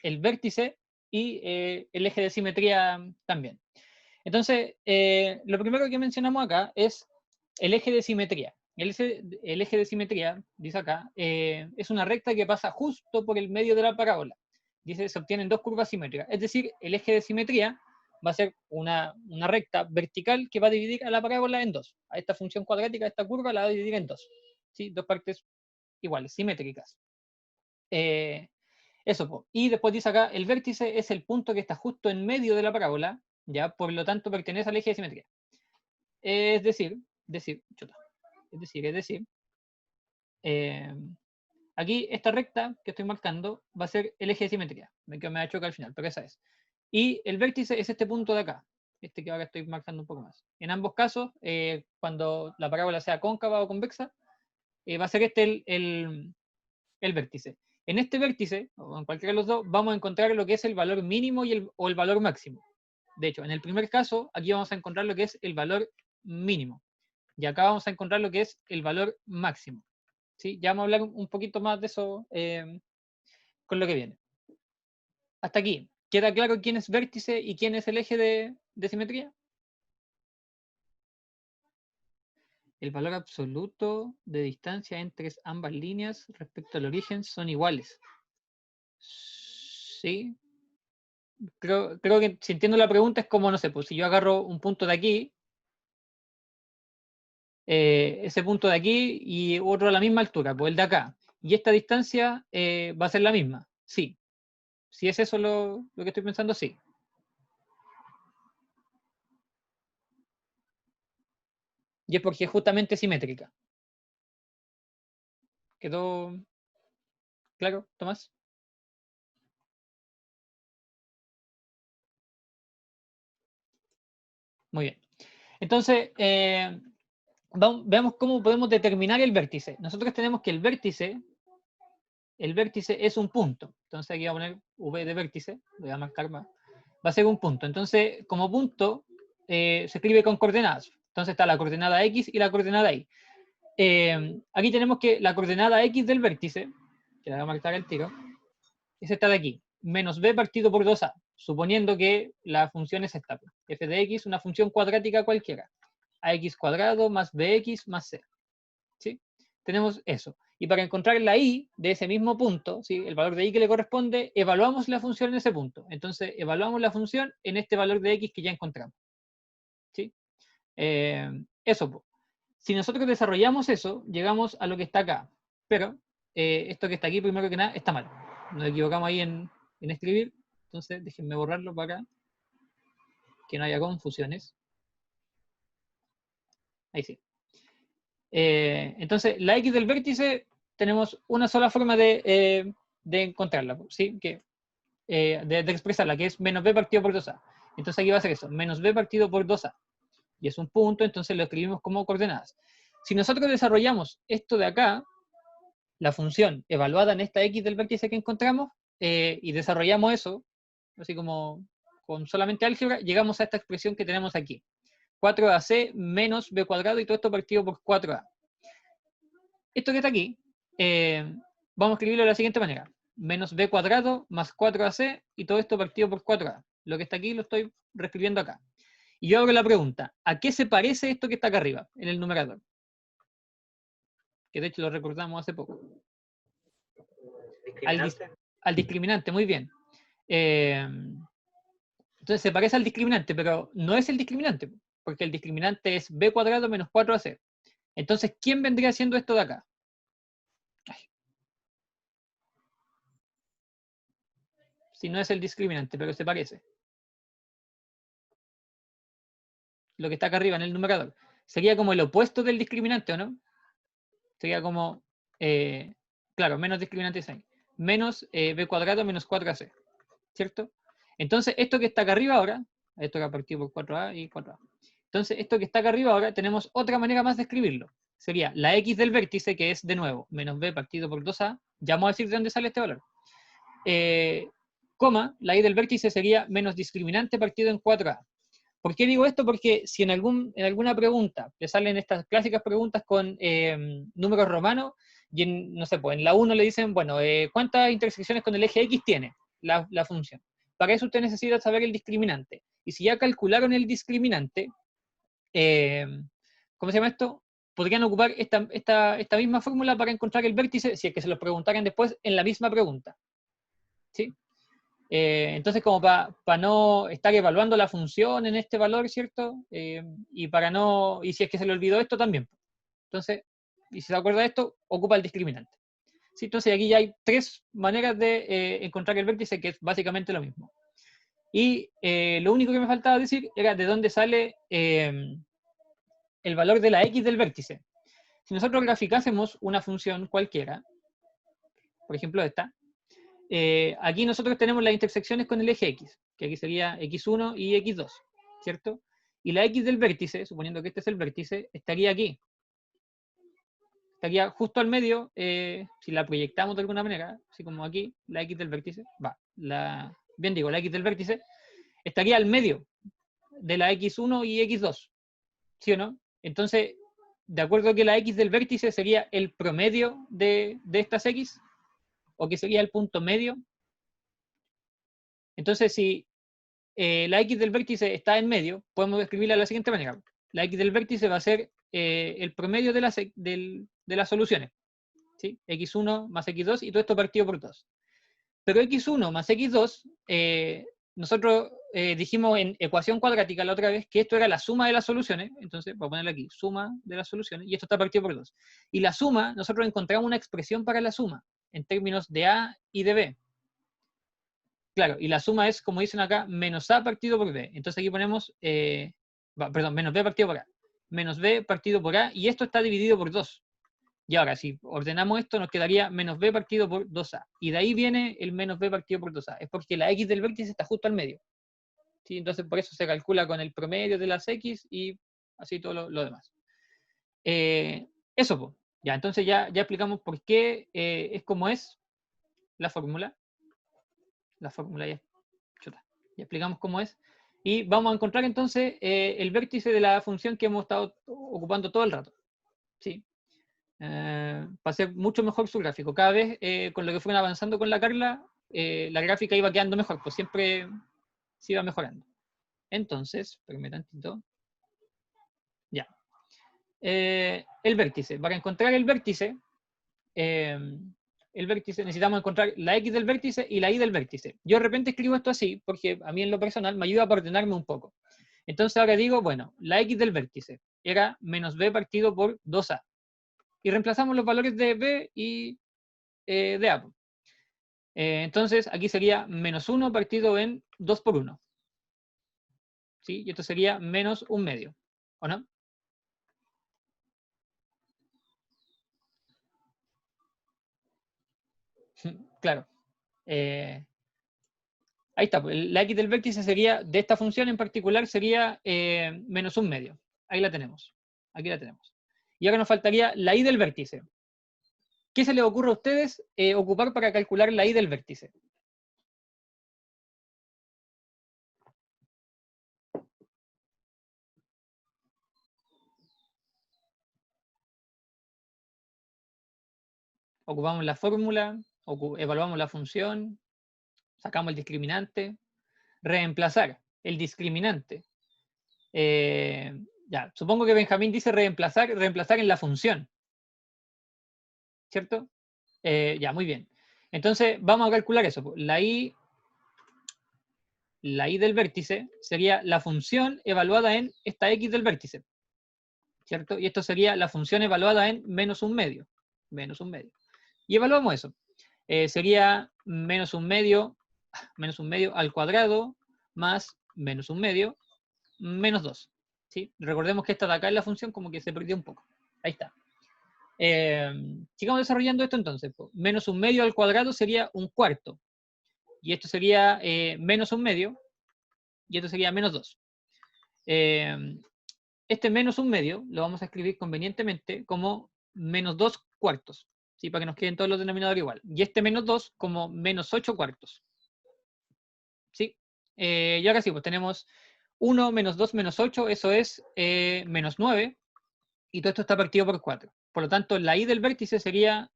el vértice y el eje de simetría también. Entonces, lo primero que mencionamos acá es el eje de simetría. El eje de simetría, dice acá, es una recta que pasa justo por el medio de la parábola. Dice, se obtienen dos curvas simétricas. Es decir, el eje de simetría va a ser una recta vertical que va a dividir a la parábola en dos. A esta función cuadrática, esta curva, la va a dividir en dos. ¿Sí? Dos partes iguales, simétricas. Eso, y después dice acá, el vértice es el punto que está justo en medio de la parábola, ya, por lo tanto pertenece al eje de simetría. Es decir, eh, aquí esta recta que estoy marcando va a ser el eje de simetría, que me ha hecho que al final, pero esa es. Y el vértice es este punto de acá, este que ahora estoy marcando un poco más. En ambos casos, cuando la parábola sea cóncava o convexa, va a ser este el vértice. En este vértice, o en cualquiera de los dos, vamos a encontrar lo que es el valor mínimo o el valor máximo. De hecho, en el primer caso, aquí vamos a encontrar lo que es el valor mínimo. Y acá vamos a encontrar lo que es el valor máximo. ¿Sí? Ya vamos a hablar un poquito más de eso con lo que viene. Hasta aquí. ¿Queda claro quién es vértice y quién es el eje de simetría? el valor absoluto de distancia entre ambas líneas respecto al origen son iguales. Sí. Creo que si entiendo la pregunta es como, no sé, pues si yo agarro un punto de aquí, ese punto de aquí y otro a la misma altura, pues el de acá, y esta distancia va a ser la misma. Sí. Si es eso lo que estoy pensando, sí. Y es porque es justamente simétrica. ¿Quedó claro, Tomás? Muy bien. Entonces, veamos cómo podemos determinar el vértice. Nosotros tenemos que el vértice es un punto. Entonces aquí voy a poner V de vértice, voy a marcar más. Va a ser un punto. Entonces, como punto, se escribe con coordenadas. Entonces está la coordenada X y la coordenada Y. Aquí tenemos que la coordenada X del vértice, que la voy a marcar al tiro, es esta de aquí, menos b partido por 2a, suponiendo que la función es esta, f de x, una función cuadrática cualquiera, ax cuadrado más bx más c. ¿Sí? Tenemos eso. Y para encontrar la y de ese mismo punto, ¿sí? El valor de y que le corresponde, evaluamos la función en ese punto. Entonces, evaluamos la función en este valor de x que ya encontramos. ¿Sí? Eso. Si nosotros desarrollamos eso, llegamos a lo que está acá. Pero esto que está aquí, primero que nada, está mal. Nos equivocamos ahí en escribir. Entonces, déjenme borrarlo para que no haya confusiones. Ahí sí. Entonces, la X del vértice, tenemos una sola forma de encontrarla, ¿sí? De expresarla, que es menos b partido por 2a. Entonces aquí va a ser eso, menos b partido por 2a. Y es un punto, entonces lo escribimos como coordenadas. Si nosotros desarrollamos esto de acá, la función evaluada en esta X del vértice que encontramos, y desarrollamos eso, así como con solamente álgebra, llegamos a esta expresión que tenemos aquí. 4ac menos b cuadrado y todo esto partido por 4a. Esto que está aquí, vamos a escribirlo de la siguiente manera. Menos b cuadrado más 4ac y todo esto partido por 4a. Lo que está aquí lo estoy reescribiendo acá. Y yo hago la pregunta, ¿a qué se parece esto que está acá arriba, en el numerador? Que de hecho lo recordamos hace poco. ¿Discriminante? Al discriminante, muy bien. Entonces se parece al discriminante, pero no es el discriminante, porque el discriminante es b cuadrado menos 4ac. Entonces, ¿quién vendría siendo esto de acá? Si no es el discriminante, pero se parece. Lo que está acá arriba en el numerador. Sería como el opuesto del discriminante, ¿o no? Sería como, claro, menos discriminante es ahí. Menos b cuadrado menos 4ac. ¿Cierto? Entonces, esto que está acá arriba ahora, esto que ha partido por 4a y 4a. Entonces, esto que está acá arriba ahora, tenemos otra manera más de escribirlo. Sería la x del vértice, que es de nuevo menos b partido por 2a. Ya vamos a decir de dónde sale este valor. Coma, la y del vértice sería menos discriminante partido en 4a. ¿Por qué digo esto? Porque si en alguna pregunta le salen estas clásicas preguntas con números romanos, y no sé, pues en la 1 le dicen, bueno, ¿cuántas intersecciones con el eje X tiene la función? Para eso usted necesita saber el discriminante. Y si ya calcularon el discriminante, ¿cómo se llama esto? Podrían ocupar esta misma fórmula para encontrar el vértice, si es que se los preguntaran después en la misma pregunta. ¿Sí? Entonces, como para no estar evaluando la función en este valor, ¿cierto? Y para no, y si es que se le olvidó esto también. Entonces, y si se acuerda de esto, ocupa el discriminante. ¿Sí? Entonces, aquí ya hay tres maneras de encontrar el vértice, que es básicamente lo mismo. Y lo único que me faltaba decir era de dónde sale el valor de la X del vértice. Si nosotros graficásemos una función cualquiera, por ejemplo esta, aquí nosotros tenemos las intersecciones con el eje X, que aquí sería X1 y X2, ¿cierto? Y la X del vértice, suponiendo que este es el vértice, estaría aquí. Estaría justo al medio, si la proyectamos de alguna manera, así como aquí, la X del vértice, la X del vértice, estaría al medio de la X1 y X2, ¿sí o no? Entonces, de acuerdo que la X del vértice sería el promedio de estas X, o que sería el punto medio. Entonces, si la X del vértice está en medio, podemos escribirla de la siguiente manera. La X del vértice va a ser el promedio de las soluciones. ¿Sí? X1 más X2 y todo esto partido por 2. Pero X1 más X2, nosotros dijimos en ecuación cuadrática la otra vez que esto era la suma de las soluciones. Entonces, voy a ponerle aquí, suma de las soluciones, y esto está partido por 2. Y la suma, nosotros encontramos una expresión para la suma, en términos de A y de B. Claro, y la suma es, como dicen acá, menos A partido por B. Entonces aquí ponemos, perdón, menos B partido por A. Menos B partido por A, y esto está dividido por 2. Y ahora, si ordenamos esto, nos quedaría menos b partido por 2a. Y de ahí viene el menos b partido por 2a. Es porque la x del vértice está justo al medio. ¿Sí? Entonces, por eso se calcula con el promedio de las x y así todo lo demás. Eso, pues. Ya, entonces ya explicamos por qué es como es la fórmula. La fórmula ya. Chuta. Ya explicamos cómo es. Y vamos a encontrar entonces el vértice de la función que hemos estado ocupando todo el rato. ¿Sí? Para hacer mucho mejor su gráfico. Cada vez con lo que fueron avanzando con la Carla, la gráfica iba quedando mejor, pues siempre se iba mejorando. Entonces, espérame tantito. Ya. El vértice. Para encontrar el vértice necesitamos encontrar la X del vértice y la Y del vértice. Yo de repente escribo esto así, porque a mí en lo personal me ayuda para ordenarme un poco. Entonces ahora digo, bueno, la X del vértice era menos B partido por 2A. Y reemplazamos los valores de B y de A. Entonces, aquí sería menos 1 partido en 2 por 1. ¿Sí? Y esto sería menos 1 medio. ¿O no? Claro. Ahí está. La X del vértice sería, de esta función en particular, sería menos 1 medio. Ahí la tenemos. Aquí la tenemos. Y ahora nos faltaría la Y del vértice. ¿Qué se les ocurre a ustedes ocupar para calcular la Y del vértice? Ocupamos la fórmula, evaluamos la función, sacamos el discriminante, reemplazar el discriminante. Ya, supongo que Benjamín dice reemplazar en la función. ¿Cierto? Ya, muy bien. Entonces, vamos a calcular eso. La y del vértice sería la función evaluada en esta x del vértice. ¿Cierto? Y esto sería la función evaluada en menos 1 medio. Menos 1 medio. Y evaluamos eso. Sería menos 1 medio al cuadrado más menos 1 medio menos 2. ¿Sí? Recordemos que esta de acá es la función como que se perdió un poco. Ahí está. Sigamos desarrollando esto entonces. Menos 1 medio al cuadrado sería 1/4. Y esto sería menos 1 medio. Y esto sería menos 2. Este menos 1 medio lo vamos a escribir convenientemente como menos 2/4. ¿Sí? Para que nos queden todos los denominadores igual. Y este menos 2 como menos 8/4. ¿Sí? Y ahora sí, pues tenemos 1 menos 2 menos 8, eso es menos 9. Y todo esto está partido por 4. Por lo tanto, la Y del vértice sería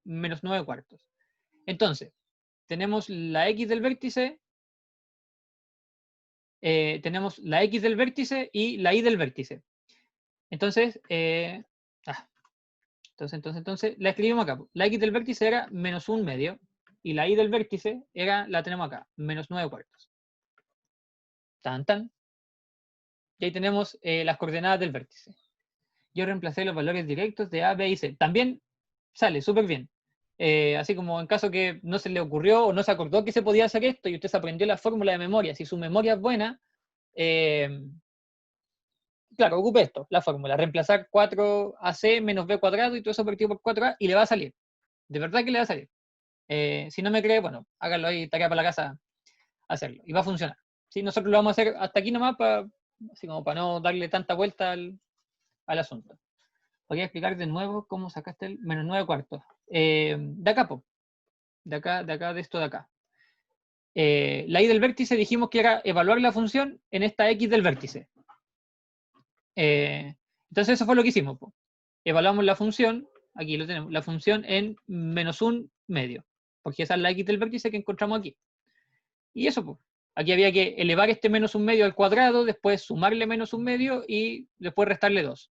menos 9/4. Entonces, tenemos la X del vértice, y la Y del vértice. Entonces, entonces la escribimos acá. La X del vértice era menos 1 medio, y la Y del vértice la tenemos acá, menos 9/4. Tan, tan. Y ahí tenemos las coordenadas del vértice. Yo reemplacé los valores directos de A, B y C. También sale súper bien. Así como en caso que no se le ocurrió o no se acordó que se podía hacer esto y usted se aprendió la fórmula de memoria, si su memoria es buena, claro, ocupe esto, la fórmula, reemplazar 4AC menos B cuadrado y todo eso partido por 4A y le va a salir. De verdad que le va a salir. Si no me cree, bueno, háganlo ahí, tarea para la casa, hacerlo. Y va a funcionar. ¿Sí? Nosotros lo vamos a hacer hasta aquí nomás, así como para no darle tanta vuelta al asunto. Voy a explicar de nuevo cómo sacaste el menos 9/4. De acá, de esto de acá. La Y del vértice dijimos que era evaluar la función en esta X del vértice. Entonces eso fue lo que hicimos. Evaluamos la función, aquí lo tenemos, la función en menos 1 medio, porque esa es la X del vértice que encontramos aquí. Y eso, pues. Aquí había que elevar este menos 1 medio al cuadrado, después sumarle menos 1 medio y después restarle 2.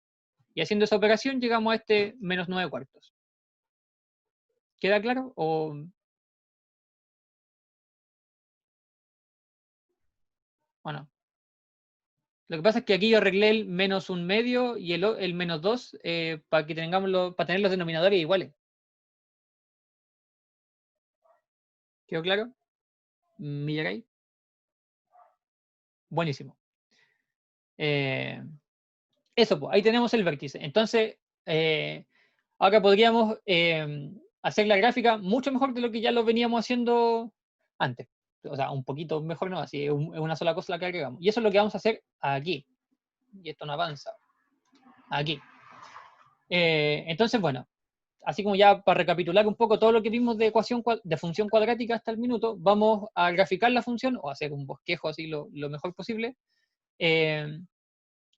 Y haciendo esa operación llegamos a este menos 9 cuartos. ¿Queda claro? ¿O no? Lo que pasa es que aquí yo arreglé el menos 1/2 y el menos 2 para que para tener los denominadores iguales. ¿Quedó claro? ¿Millaray? Buenísimo. Eso, pues, ahí tenemos el vértice. Entonces, ahora podríamos hacer la gráfica mucho mejor de lo que ya lo veníamos haciendo antes. O sea, un poquito mejor, no, así es una sola cosa la que agregamos. Y eso es lo que vamos a hacer aquí. Y esto no avanza. Aquí. Entonces, bueno, así como ya para recapitular un poco todo lo que vimos de de función cuadrática hasta el minuto, vamos a graficar la función o hacer un bosquejo así lo mejor posible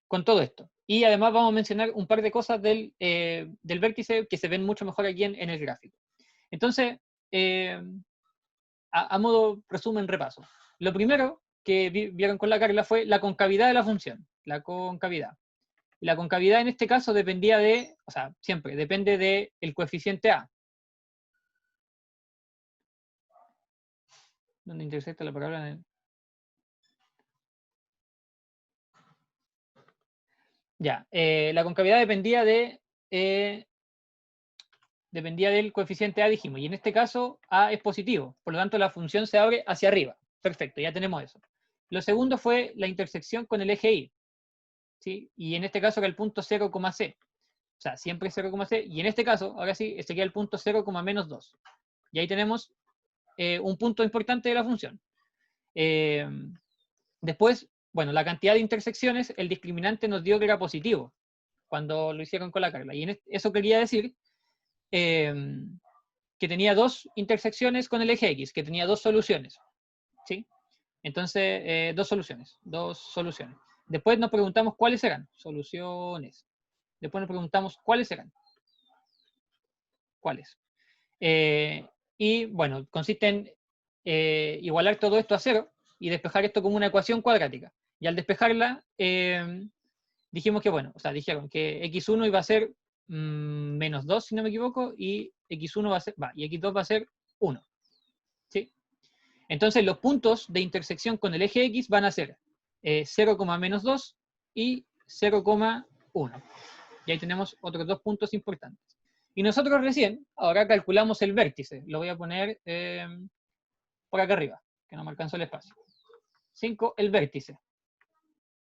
con todo esto. Y además vamos a mencionar un par de cosas del vértice que se ven mucho mejor aquí en el gráfico. Entonces, a modo resumen, repaso. Lo primero que vieron con la Carla fue la concavidad de la función, la concavidad. La concavidad en este caso dependía de, o sea, siempre depende del coeficiente A. ¿Dónde intersecta la palabra? Ya, la concavidad dependía del coeficiente A, dijimos, y en este caso A es positivo, por lo tanto la función se abre hacia arriba. Perfecto, ya tenemos eso. Lo segundo fue la intersección con el eje Y, ¿sí? Y en este caso era el punto 0,c. O sea, siempre es 0,c, y en este caso, ahora sí, sería el punto 0,-2. Y ahí tenemos un punto importante de la función. Después, bueno, la cantidad de intersecciones, el discriminante nos dio que era positivo, cuando lo hicieron con la Carla. Y eso quería decir que tenía dos intersecciones con el eje X, que tenía dos soluciones. ¿Sí? Entonces, dos soluciones. Después nos preguntamos cuáles eran. Soluciones. Después nos preguntamos cuáles eran. ¿Cuáles? Y bueno, consiste en igualar todo esto a 0 y despejar esto como una ecuación cuadrática. Y al despejarla, dijimos que, bueno, o sea, dijeron que x1 iba a ser menos 2, si no me equivoco, y x1 va a ser, y x2 va a ser 1. ¿Sí? Entonces los puntos de intersección con el eje X van a ser 0,-2 y 0,1. Y ahí tenemos otros dos puntos importantes. Y nosotros recién, ahora calculamos el vértice. Lo voy a poner por acá arriba, que no me alcanzó el espacio. 5, el vértice.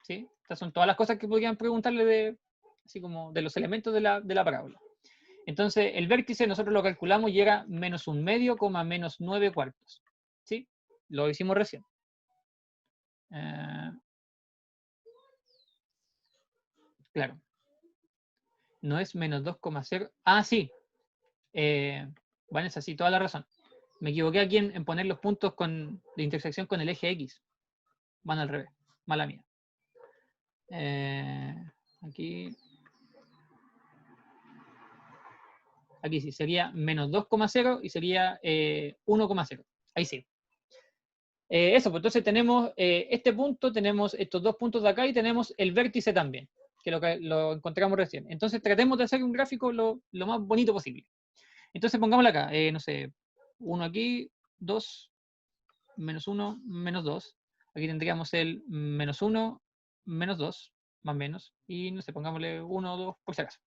¿Sí? Estas son todas las cosas que podrían preguntarle así como de los elementos de la parábola. Entonces, el vértice nosotros lo calculamos y era menos 1/2, menos 9 cuartos. ¿Sí? Lo hicimos recién. Claro. No es menos 2,0. Ah, sí. Vanessa, sí, toda la razón. Me equivoqué aquí en poner los puntos de intersección con el eje X. Van al revés. Mala mía. Aquí sí, sería menos 2,0 y sería 1,0. Ahí sí. Eso, pues entonces tenemos este punto, tenemos estos dos puntos de acá y tenemos el vértice también, que lo encontramos recién. Entonces tratemos de hacer un gráfico lo más bonito posible. Entonces pongámoslo acá, no sé, 1 aquí, 2, menos 1, menos 2. Aquí tendríamos el menos 1, menos 2, más o menos. Y no sé, pongámosle 1 o 2 por si acaso.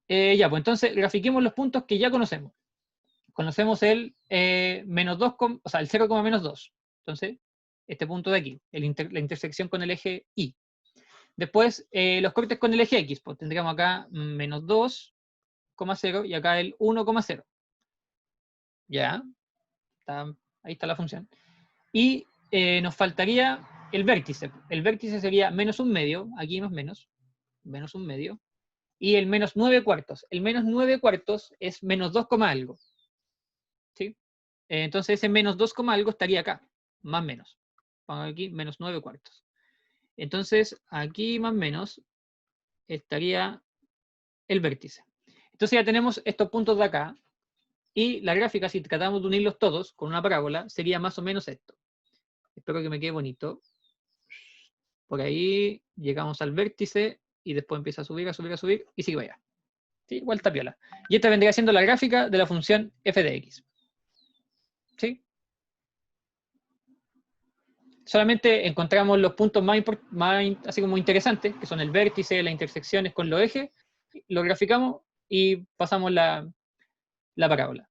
Ya, pues entonces grafiquemos los puntos que ya conocemos. Conocemos el menos 2, o sea, el 0,-2. Entonces, este punto de aquí, la intersección con el eje Y. Después, los cortes con el eje X, pues tendríamos acá menos 2,0 y acá el 1,0. Ya, ahí está la función. Y nos faltaría el vértice. El vértice sería menos 1/2, aquí más menos 1/2, y el menos 9 cuartos. El menos 9 cuartos es menos 2, algo. ¿Sí? Entonces ese menos 2, algo estaría acá, más menos. Pongo aquí menos 9 cuartos. Entonces aquí más menos estaría el vértice. Entonces ya tenemos estos puntos de acá. Y la gráfica, si tratamos de unirlos todos con una parábola, sería más o menos esto. Espero que me quede bonito. Por ahí llegamos al vértice y después empieza a subir, a subir, a subir, y sigue para allá. ¿Sí? Igual está piola. Y esta vendría siendo la gráfica de la función f de x. ¿Sí? Solamente encontramos los puntos más así como interesantes, que son el vértice, las intersecciones con los ejes, lo graficamos y pasamos la parábola.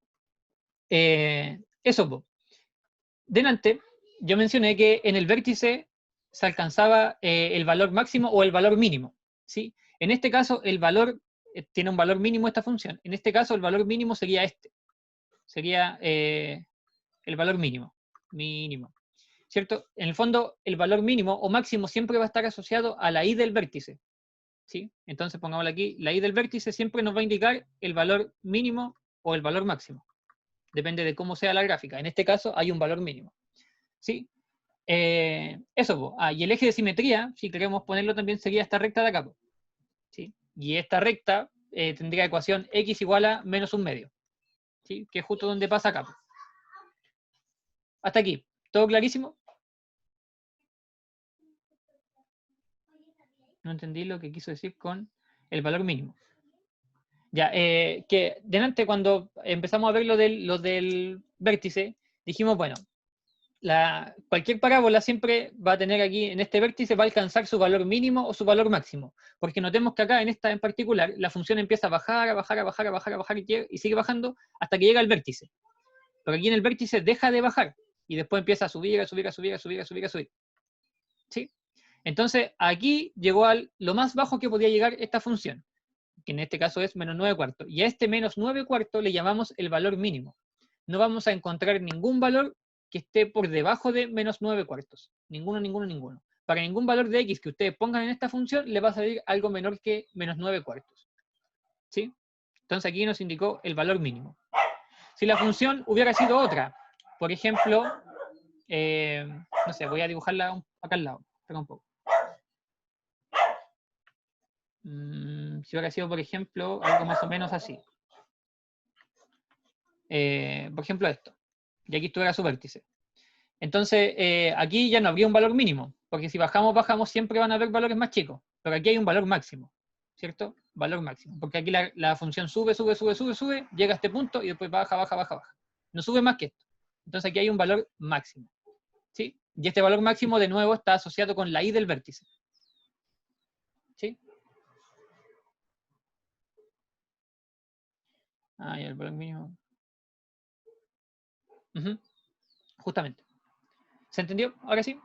Eso, delante, yo mencioné que en el vértice se alcanzaba el valor máximo o el valor mínimo. ¿Sí? En este caso, el valor tiene un valor mínimo esta función. En este caso, el valor mínimo sería este. Sería el valor mínimo. ¿Cierto? En el fondo, el valor mínimo o máximo siempre va a estar asociado a la y del vértice. ¿Sí? Entonces, pongámoslo aquí, la y del vértice siempre nos va a indicar el valor mínimo o el valor máximo. Depende de cómo sea la gráfica. En este caso, hay un valor mínimo. ¿Sí? Eso, y el eje de simetría, si queremos ponerlo también, sería esta recta de acá. ¿Sí? Y esta recta tendría ecuación x igual a menos un medio. ¿Sí? Que es justo donde pasa acá. Hasta aquí. ¿Todo clarísimo? No entendí lo que quiso decir con el valor mínimo. Ya, que delante cuando empezamos a ver lo del vértice, dijimos, bueno, cualquier parábola siempre va a tener aquí, en este vértice, va a alcanzar su valor mínimo o su valor máximo. Porque notemos que acá, en esta en particular, la función empieza a bajar, a bajar, a bajar, a bajar, a bajar, y sigue bajando hasta que llega al vértice. Pero aquí en el vértice deja de bajar, y después empieza a subir, a subir, a subir, a subir, a subir, a subir. ¿Sí? Entonces, aquí llegó a lo más bajo que podía llegar esta función, que en este caso es menos 9 cuartos. Y a este menos 9 cuartos le llamamos el valor mínimo. No vamos a encontrar ningún valor que esté por debajo de menos 9 cuartos. Ninguno, ninguno, ninguno. Para ningún valor de x que ustedes pongan en esta función, le va a salir algo menor que menos 9 cuartos. ¿Sí? Entonces aquí nos indicó el valor mínimo. Si la función hubiera sido otra, por ejemplo, no sé, voy a dibujarla acá al lado. Espera un poco. Si hubiera sido, por ejemplo, algo más o menos así. Por ejemplo, esto. Y aquí estuviera su vértice. Entonces, aquí ya no habría un valor mínimo, porque si bajamos, bajamos, siempre van a haber valores más chicos. Pero aquí hay un valor máximo, ¿cierto? Valor máximo. Porque aquí la función sube, sube, sube, sube, sube, llega a este punto y después baja, baja, baja, baja. No sube más que esto. Entonces aquí hay un valor máximo. ¿Sí? Y este valor máximo, de nuevo, está asociado con la y del vértice. ¿Sí? Ah, y el valor mínimo. Justamente. ¿Se entendió? Ahora sí.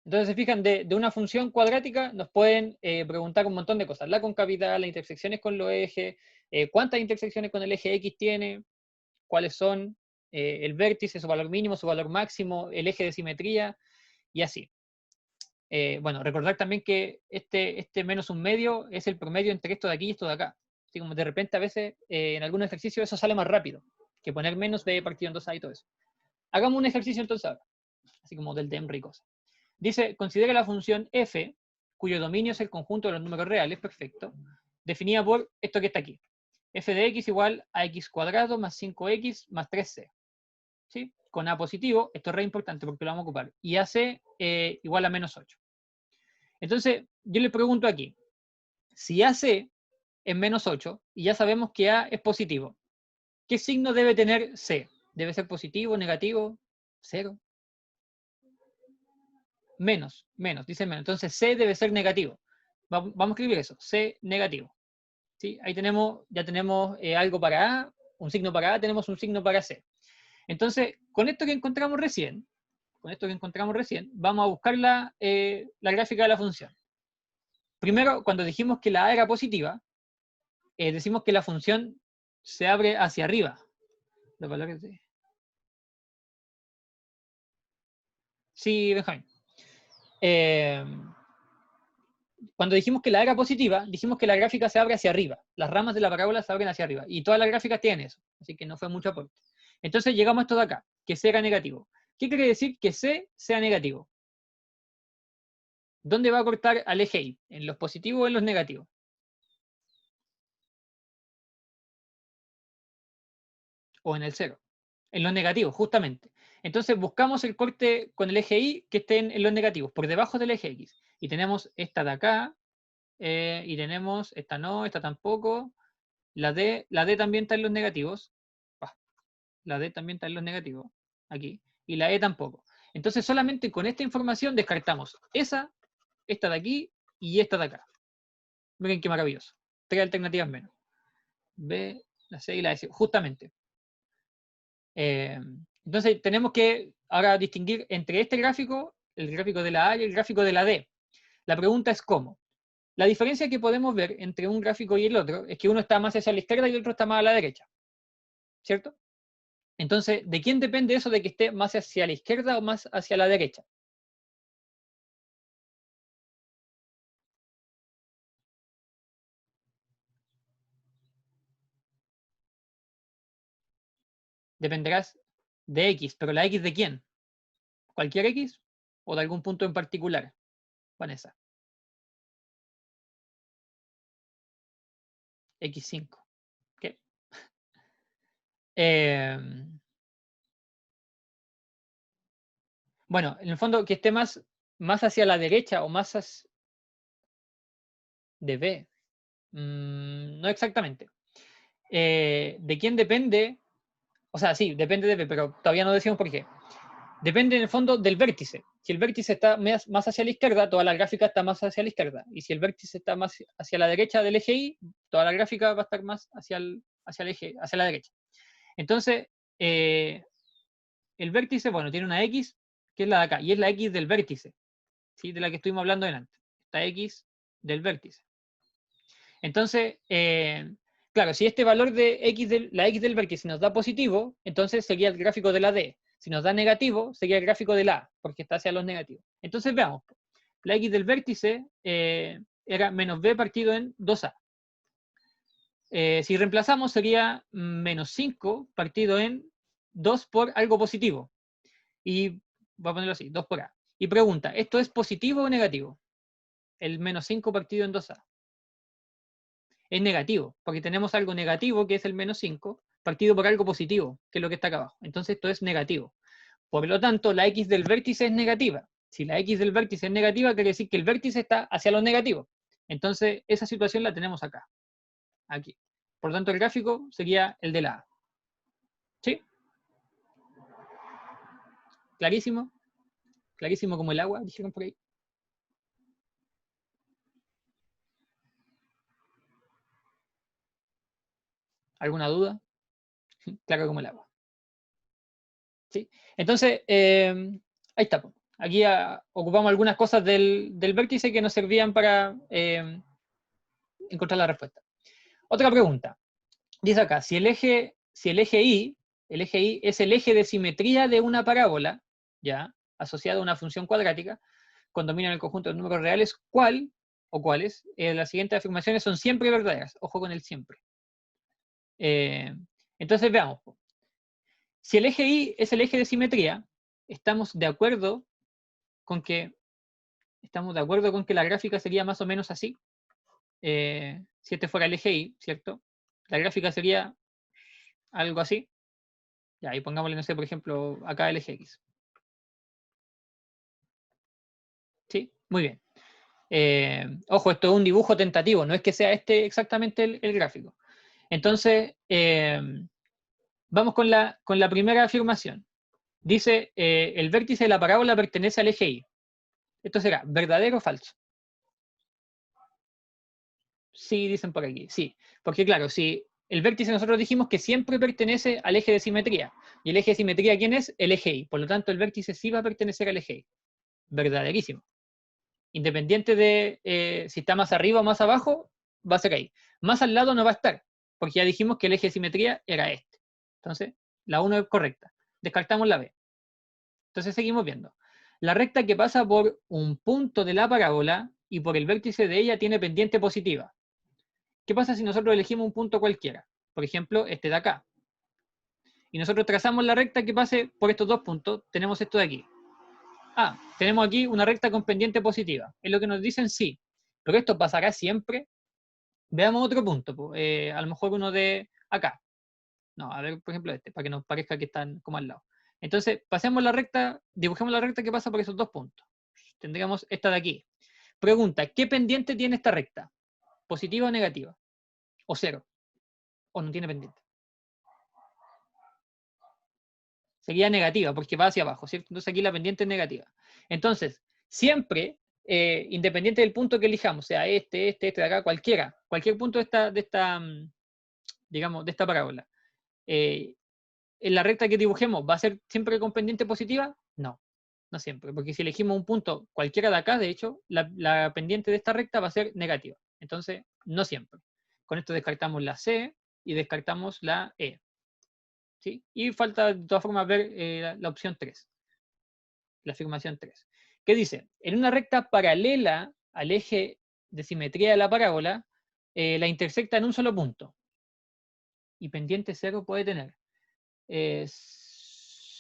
Entonces, se fijan, de una función cuadrática nos pueden preguntar un montón de cosas. La concavidad, las intersecciones con los ejes, cuántas intersecciones con el eje X tiene, cuáles son, el vértice, su valor mínimo, su valor máximo, el eje de simetría, y así. Bueno, recordar también que este menos un medio es el promedio entre esto de aquí y esto de acá. Así como de repente a veces en algún ejercicio eso sale más rápido que poner menos b partido en 2a y todo eso. Hagamos un ejercicio entonces ahora, así como del DEMRE y cosas. Dice, considera la función f, cuyo dominio es el conjunto de los números reales, perfecto, definida por esto que está aquí. F de x igual a x cuadrado más 5x más 3c. ¿Sí? Con a positivo, esto es re importante porque lo vamos a ocupar, y ac igual a menos 8. Entonces, yo le pregunto aquí, si ac es menos 8, y ya sabemos que a es positivo, ¿qué signo debe tener c? ¿Debe ser positivo, negativo, cero? Menos, dice menos. Entonces C debe ser negativo. Vamos a escribir eso, C negativo. ¿Sí? Ahí ya tenemos algo para A, un signo para A, tenemos un signo para C. Entonces, con esto que encontramos recién, vamos a buscar la gráfica de la función. Primero, cuando dijimos que la A era positiva, decimos que la función se abre hacia arriba. Los valores de... Sí, Benjamín. Cuando dijimos que la era positiva, dijimos que la gráfica se abre hacia arriba. Las ramas de la parábola se abren hacia arriba. Y todas las gráficas tienen eso. Así que no fue mucho aporte. Entonces llegamos a esto de acá, que C era negativo. ¿Qué quiere decir que C sea negativo? ¿Dónde va a cortar al eje Y? ¿En los positivos o en los negativos? O en el cero. En los negativos, justamente. Entonces buscamos el corte con el eje Y que esté en los negativos, por debajo del eje X. Y tenemos esta de acá, y tenemos esta no, esta tampoco. La D también está en los negativos. La D también está en los negativos, aquí. Y la E tampoco. Entonces solamente con esta información descartamos esa, esta de aquí y esta de acá. Miren qué maravilloso. 3 alternativas menos. B, la C y la S, justamente. Entonces tenemos que ahora distinguir entre este gráfico, el gráfico de la A y el gráfico de la D. La pregunta es ¿cómo? La diferencia que podemos ver entre un gráfico y el otro es que uno está más hacia la izquierda y el otro está más a la derecha. ¿Cierto? Entonces, ¿de quién depende eso de que esté más hacia la izquierda o más hacia la derecha? Dependerás de X, pero ¿la X de quién? ¿Cualquier X o de algún punto en particular, Vanessa? X5. ¿Qué? Bueno, en el fondo que esté más hacia la derecha o más de B. No exactamente. ¿De quién depende? O sea, sí, depende de B, pero todavía no decimos por qué. Depende en el fondo del vértice. Si el vértice está más hacia la izquierda, toda la gráfica está más hacia la izquierda. Y si el vértice está más hacia la derecha del eje Y, toda la gráfica va a estar más hacia el eje, hacia la derecha. Entonces, el vértice, bueno, tiene una X, que es la de acá, y es la X del vértice, ¿sí? De la que estuvimos hablando delante. Esta X del vértice. Entonces, claro, si este valor de la X del vértice nos da positivo, entonces sería el gráfico de la D. Si nos da negativo, sería el gráfico de la A, porque está hacia los negativos. Entonces veamos, la X del vértice era menos B partido en 2A. Si reemplazamos sería menos 5 partido en 2 por algo positivo. Y voy a ponerlo así, 2 por A. Y pregunta, ¿esto es positivo o negativo? El menos 5 partido en 2A. Es negativo, porque tenemos algo negativo, que es el menos 5, partido por algo positivo, que es lo que está acá abajo. Entonces esto es negativo. Por lo tanto, la X del vértice es negativa. Si la X del vértice es negativa, quiere decir que el vértice está hacia los negativos. Entonces, esa situación la tenemos acá. Aquí. Por lo tanto, el gráfico sería el de la A. ¿Sí? ¿Clarísimo? ¿Clarísimo como el agua? Dijeron por ahí. ¿Alguna duda? Claro como el agua. ¿Sí? Entonces, ahí está. Aquí ocupamos algunas cosas del vértice que nos servían para encontrar la respuesta. Otra pregunta. Dice acá, si el eje Y es el eje de simetría de una parábola, ya, asociado a una función cuadrática, cuando miran el conjunto de números reales, ¿cuál o cuáles? Las siguientes afirmaciones son siempre verdaderas. Ojo con el siempre. Entonces veamos. Si el eje Y es el eje de simetría, estamos de acuerdo con que la gráfica sería más o menos así. Si este fuera el eje Y, ¿cierto? La gráfica sería algo así. Ya, y pongámosle, no sé, por ejemplo, acá el eje X. ¿Sí? Muy bien. Ojo, esto es un dibujo tentativo, no es que sea este exactamente el gráfico. Entonces, vamos con la primera afirmación. Dice, el vértice de la parábola pertenece al eje Y. Esto será verdadero o falso. Sí, dicen por aquí, sí. Porque claro, si el vértice nosotros dijimos que siempre pertenece al eje de simetría. ¿Y el eje de simetría quién es? El eje Y. Por lo tanto, el vértice sí va a pertenecer al eje Y. Verdaderísimo. Independiente de si está más arriba o más abajo, va a ser ahí. Más al lado no va a estar, porque ya dijimos que el eje de simetría era este. Entonces, la 1 es correcta. Descartamos la B. Entonces seguimos viendo. La recta que pasa por un punto de la parábola y por el vértice de ella tiene pendiente positiva. ¿Qué pasa si nosotros elegimos un punto cualquiera? Por ejemplo, este de acá. Y nosotros trazamos la recta que pase por estos dos puntos. Tenemos esto de aquí. Tenemos aquí una recta con pendiente positiva. Es lo que nos dicen, sí. Pero esto pasará siempre. Veamos otro punto. A lo mejor uno de acá. No, a ver, por ejemplo este, para que nos parezca que están como al lado. Entonces, pasemos la recta, dibujemos la recta que pasa por esos dos puntos. Tendríamos esta de aquí. Pregunta, ¿qué pendiente tiene esta recta? ¿Positiva o negativa? ¿O cero? ¿O no tiene pendiente? Sería negativa porque va hacia abajo, ¿cierto? Entonces aquí la pendiente es negativa. Entonces, siempre, independiente del punto que elijamos, sea este de acá, cualquier punto digamos, de esta parábola, en la recta que dibujemos, ¿va a ser siempre con pendiente positiva? No, no siempre, porque si elegimos un punto cualquiera de acá, de hecho, la pendiente de esta recta va a ser negativa. Entonces, no siempre. Con esto descartamos la C y descartamos la E. ¿Sí? Y falta de todas formas ver la opción 3, la afirmación 3. ¿Qué dice? En una recta paralela al eje de simetría de la parábola, la intersecta en un solo punto. Y pendiente cero puede tener.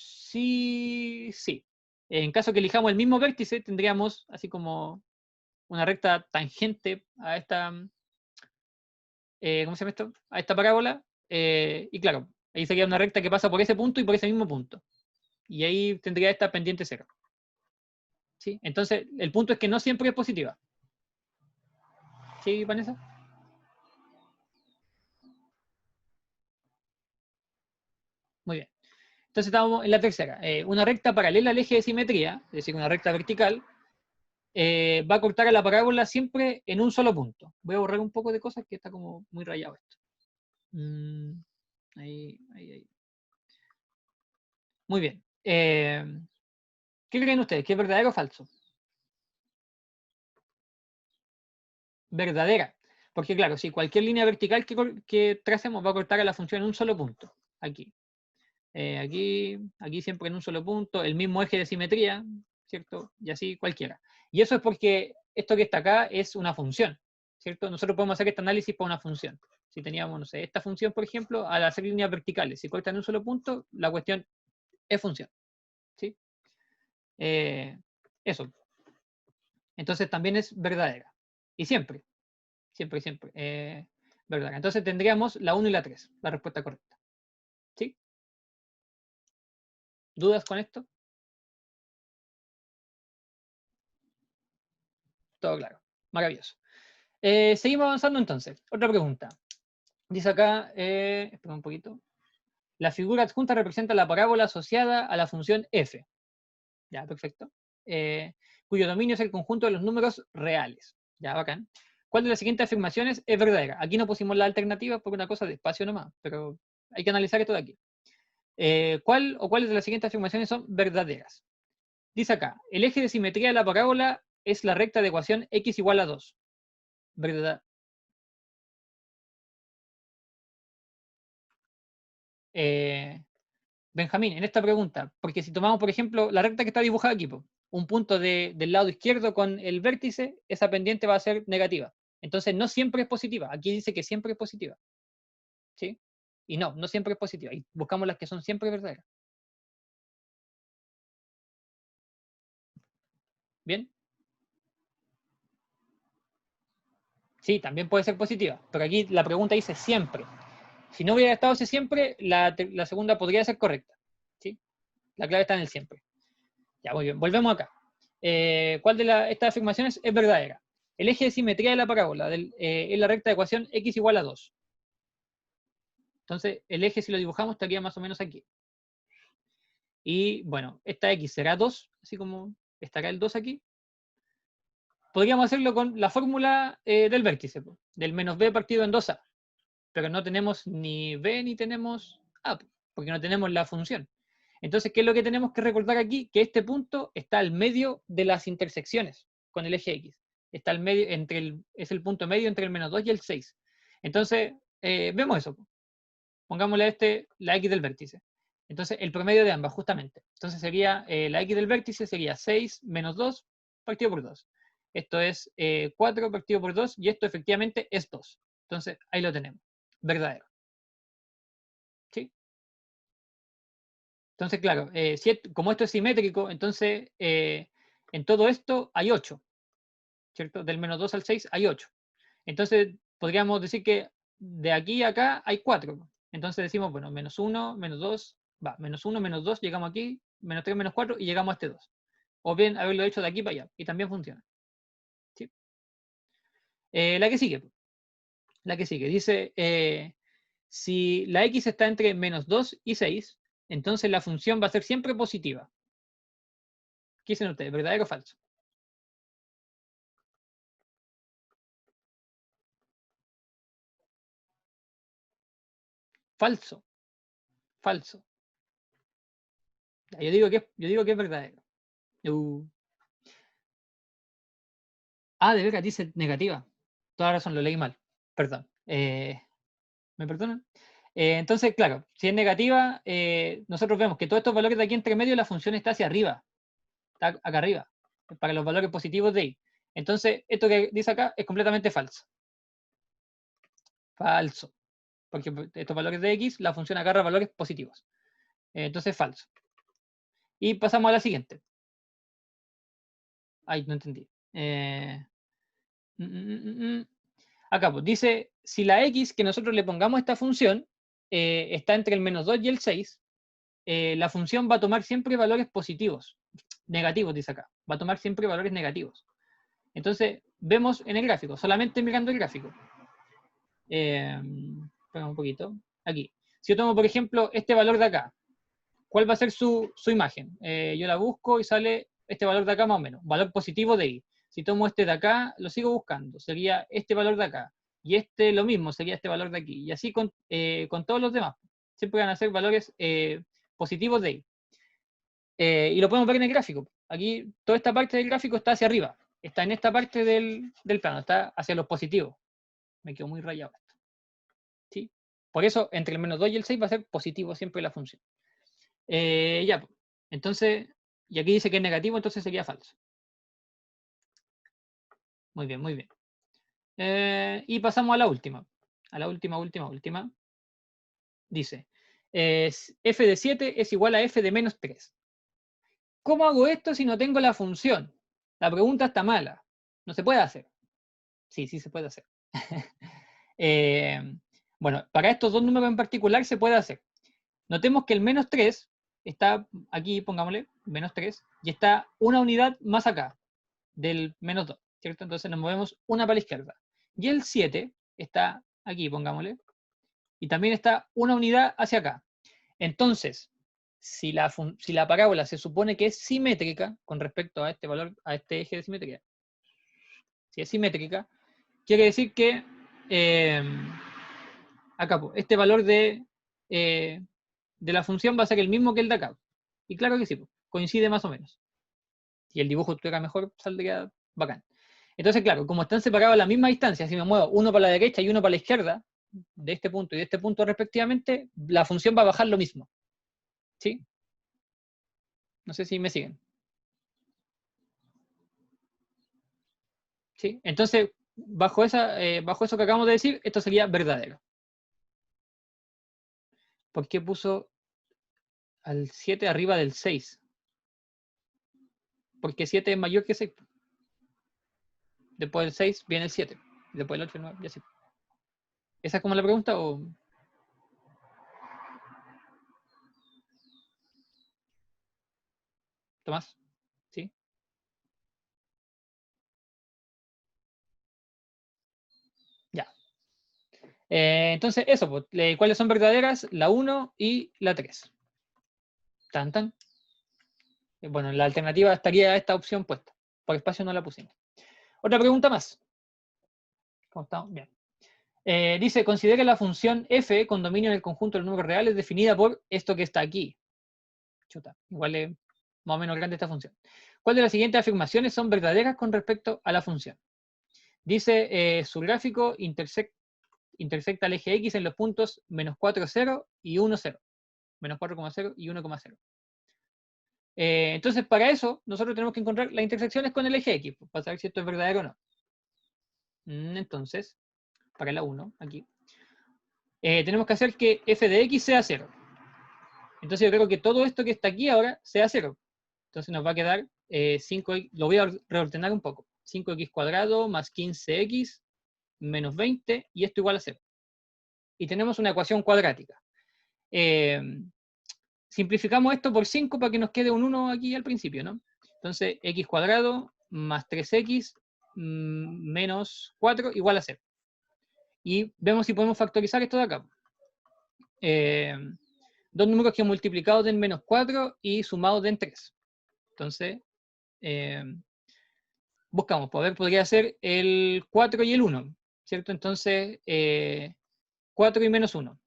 Sí, sí. En caso que elijamos el mismo vértice, tendríamos así como una recta tangente a esta, ¿cómo se llama esto? A esta parábola. Y claro, ahí sería una recta que pasa por ese punto y por ese mismo punto. Y ahí tendría esta pendiente cero. ¿Sí? Entonces, el punto es que no siempre es positiva. ¿Sí, Vanessa? Muy bien. Entonces estamos en la tercera. Una recta paralela al eje de simetría, es decir, una recta vertical, va a cortar a la parábola siempre en un solo punto. Voy a borrar un poco de cosas que está como muy rayado esto. Ahí. Muy bien. ¿Qué creen ustedes? ¿Que es verdadero o falso? Verdadera. Porque claro, si cualquier línea vertical que tracemos va a cortar a la función en un solo punto. Aquí. Aquí siempre en un solo punto, el mismo eje de simetría, ¿cierto? Y así cualquiera. Y eso es porque esto que está acá es una función, ¿cierto? Nosotros podemos hacer este análisis para una función. Si teníamos, no sé, esta función, por ejemplo, al hacer líneas verticales, si cortan en un solo punto, la cuestión es función, ¿sí? Eso. Entonces también es verdadera. Y siempre, verdadera. Entonces tendríamos la 1 y la 3, la respuesta correcta. ¿Sí? ¿Dudas con esto? Todo claro. Maravilloso. Seguimos avanzando entonces. Otra pregunta. Dice acá, espera un poquito. La figura adjunta representa la parábola asociada a la función f. Ya, perfecto. Cuyo dominio es el conjunto de los números reales. Ya, bacán. ¿Cuál de las siguientes afirmaciones es verdadera? Aquí no pusimos la alternativa por una cosa de espacio nomás, pero hay que analizar esto de aquí. ¿Cuáles de las siguientes afirmaciones son verdaderas? Dice acá, el eje de simetría de la parábola es la recta de ecuación x igual a 2. ¿Verdad? Benjamín, en esta pregunta, porque si tomamos, por ejemplo, la recta que está dibujada aquí, un punto del lado izquierdo con el vértice, esa pendiente va a ser negativa. Entonces, no siempre es positiva. Aquí dice que siempre es positiva. ¿Sí? Y no siempre es positiva. Y buscamos las que son siempre verdaderas. ¿Bien? Sí, también puede ser positiva. Pero aquí la pregunta dice siempre. Si no hubiera estado ese siempre, la segunda podría ser correcta. ¿Sí? La clave está en el siempre. Ya, muy bien. Volvemos acá. ¿Cuál de estas afirmaciones es verdadera? El eje de simetría de la parábola es la recta de ecuación x igual a 2. Entonces, el eje, si lo dibujamos, estaría más o menos aquí. Y bueno, esta x será 2, así como estará el 2 aquí. Podríamos hacerlo con la fórmula del vértice, del menos b partido en 2a. Pero no tenemos ni b ni tenemos a, porque no tenemos la función. Entonces, ¿qué es lo que tenemos que recordar aquí? Que este punto está al medio de las intersecciones con el eje x. Está al medio, es el punto medio entre el menos 2 y el 6. Entonces, vemos eso. Pongámosle a la x del vértice. Entonces, el promedio de ambas, justamente. Entonces, sería la x del vértice sería 6 menos 2 partido por 2. Esto es 4 partido por 2 y esto efectivamente es 2. Entonces, ahí lo tenemos. Verdadero. ¿Sí? Entonces, claro, como esto es simétrico, entonces en todo esto hay 8, ¿cierto? Del menos 2 al 6 hay 8. Entonces, podríamos decir que de aquí a acá hay 4. Entonces decimos, bueno, menos 1, menos 2, menos 1, menos 2, llegamos aquí, menos 3, menos 4 y llegamos a este 2. O bien haberlo hecho de aquí para allá y también funciona. ¿Sí? La que sigue. La que sigue. Dice, si la x está entre -2 y 6, entonces la función va a ser siempre positiva. ¿Qué dicen ustedes? ¿Verdadero o falso? Falso. Falso. Yo digo que es verdadero. De verdad, dice negativa. Toda razón, lo leí mal. Perdón. ¿Me perdonan? Entonces, claro, si es negativa, nosotros vemos que todos estos valores de aquí entre medio, la función está hacia arriba. Está acá arriba. Para los valores positivos de y. Entonces, esto que dice acá es completamente falso. Falso. Porque estos valores de x, la función agarra valores positivos. Entonces, falso. Y pasamos a la siguiente. Ay, no entendí. Acá, pues, dice, si la x que nosotros le pongamos a esta función está entre el -2 y el 6, la función va a tomar siempre valores positivos. Negativos, dice acá. Va a tomar siempre valores negativos. Entonces, vemos en el gráfico, solamente mirando el gráfico. Espera un poquito. Aquí. Si yo tomo, por ejemplo, este valor de acá, ¿cuál va a ser su imagen? Yo la busco y sale este valor de acá más o menos, valor positivo de y. Si tomo este de acá, lo sigo buscando, sería este valor de acá. Y este lo mismo, sería este valor de aquí. Y así con todos los demás. Siempre van a ser valores positivos de y. Y lo podemos ver en el gráfico. Aquí toda esta parte del gráfico está hacia arriba. Está en esta parte del plano, está hacia los positivos. Me quedo muy rayado esto. ¿Sí? Por eso, entre el -2 y el 6 va a ser positivo siempre la función. Ya, entonces, y aquí dice que es negativo, entonces sería falso. Muy bien, muy bien. Y pasamos a la última. A la última. Dice, f de 7 es igual a f de -3. ¿Cómo hago esto si no tengo la función? La pregunta está mala. No se puede hacer. Sí, sí se puede hacer. Bueno, para estos dos números en particular se puede hacer. Notemos que el -3 está aquí, pongámosle, -3, y está una unidad más acá, del -2, ¿cierto? Entonces nos movemos una para la izquierda. Y el 7 está aquí, pongámosle, y también está una unidad hacia acá. Entonces, si la parábola se supone que es simétrica con respecto a este valor, a este eje de simetría, si es simétrica, quiere decir que acá, este valor de la función va a ser el mismo que el de acá. Y claro que sí, coincide más o menos. Si el dibujo estuviera mejor, saldría bacán. Entonces, claro, como están separados a la misma distancia, si me muevo uno para la derecha y uno para la izquierda, de este punto y de este punto respectivamente, la función va a bajar lo mismo. ¿Sí? No sé si me siguen. ¿Sí? Entonces, bajo eso que acabamos de decir, esto sería verdadero. ¿Por qué puso al 7 arriba del 6? Porque 7 es mayor que 6. Después del 6 viene el 7. Después del 8, el 9, y así. ¿Esa es como la pregunta o...? Tomás, ¿sí? Ya. Entonces, eso, pues, ¿cuáles son verdaderas? La 1 y la 3. Tan, tan. Bueno, la alternativa estaría esta opción puesta. Por espacio no la pusimos. Otra pregunta más. ¿Cómo estamos? Bien. Dice, considera la función f con dominio en el conjunto de los números reales definida por esto que está aquí. Chuta, igual es más o menos grande esta función. ¿Cuál de las siguientes afirmaciones son verdaderas con respecto a la función? Dice, su gráfico intersecta el eje X en los puntos -4, 0 y 1, 0. -4,0 y 1,0. Entonces, para eso, nosotros tenemos que encontrar las intersecciones con el eje X, para saber si esto es verdadero o no. Entonces, para la 1, aquí, tenemos que hacer que f de x sea 0. Entonces yo creo que todo esto que está aquí ahora sea 0. Entonces nos va a quedar 5x, lo voy a reordenar un poco. 5x cuadrado más 15x menos 20, y esto igual a 0. Y tenemos una ecuación cuadrática. Simplificamos esto por 5 para que nos quede un 1 aquí al principio, ¿no? Entonces, x cuadrado más 3x menos 4 igual a 0. Y vemos si podemos factorizar esto de acá. Dos números que multiplicados den menos 4 y sumados den 3. Entonces, buscamos, pues, a ver, podría ser el 4 y el 1, ¿cierto? Entonces, 4 y menos 1.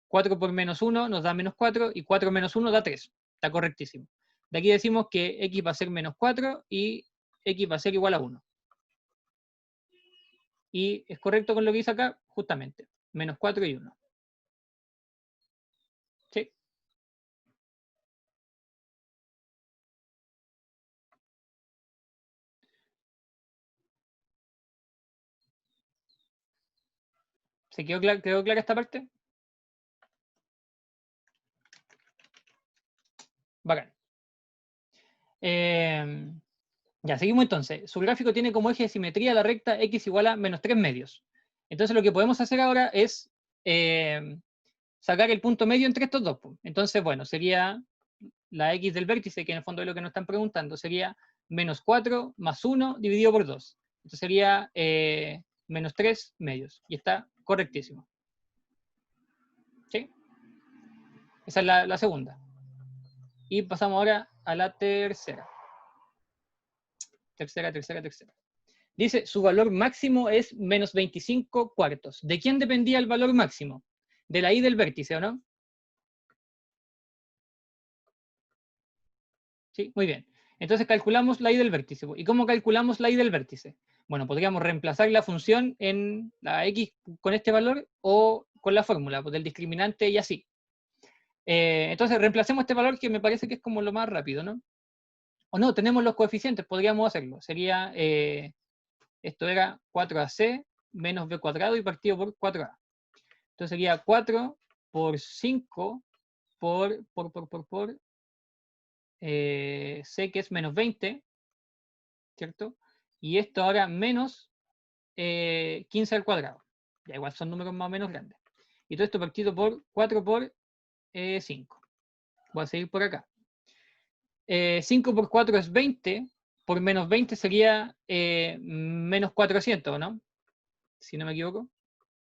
4 por menos 1 nos da menos 4 y 4 menos 1 da 3. Está correctísimo. De aquí decimos que x va a ser menos 4 y x va a ser igual a 1. Y es correcto con lo que dice acá, justamente. Menos 4 y 1. ¿Sí? ¿Se quedó clara esta parte? Bacán. Ya, seguimos entonces. Su gráfico tiene como eje de simetría la recta x igual a menos 3 medios. Entonces lo que podemos hacer ahora es sacar el punto medio entre estos dos. Entonces, bueno, sería la x del vértice, que en el fondo es lo que nos están preguntando, sería menos 4 más 1 dividido por 2. Esto sería menos 3 medios. Y está correctísimo. ¿Sí? Esa es la segunda. Y pasamos ahora a la tercera. Tercera. Dice, su valor máximo es menos 25 cuartos. ¿De quién dependía el valor máximo? De la y del vértice, ¿o no? Sí, muy bien. Entonces calculamos la y del vértice. ¿Y cómo calculamos la y del vértice? Bueno, podríamos reemplazar la función en la x con este valor o con la fórmula del discriminante y así. Entonces reemplacemos este valor que me parece que es como lo más rápido, ¿no? O no, tenemos los coeficientes, podríamos hacerlo. Sería, esto era 4ac menos b cuadrado y partido por 4a. Entonces sería 4 por 5 por c, que es menos 20, ¿cierto? Y esto ahora menos 15 al cuadrado. Ya igual son números más o menos grandes. Y todo esto partido por 4 por 5. Voy a seguir por acá. 5 por 4 es 20, por menos 20 sería menos 400, ¿no? Si no me equivoco.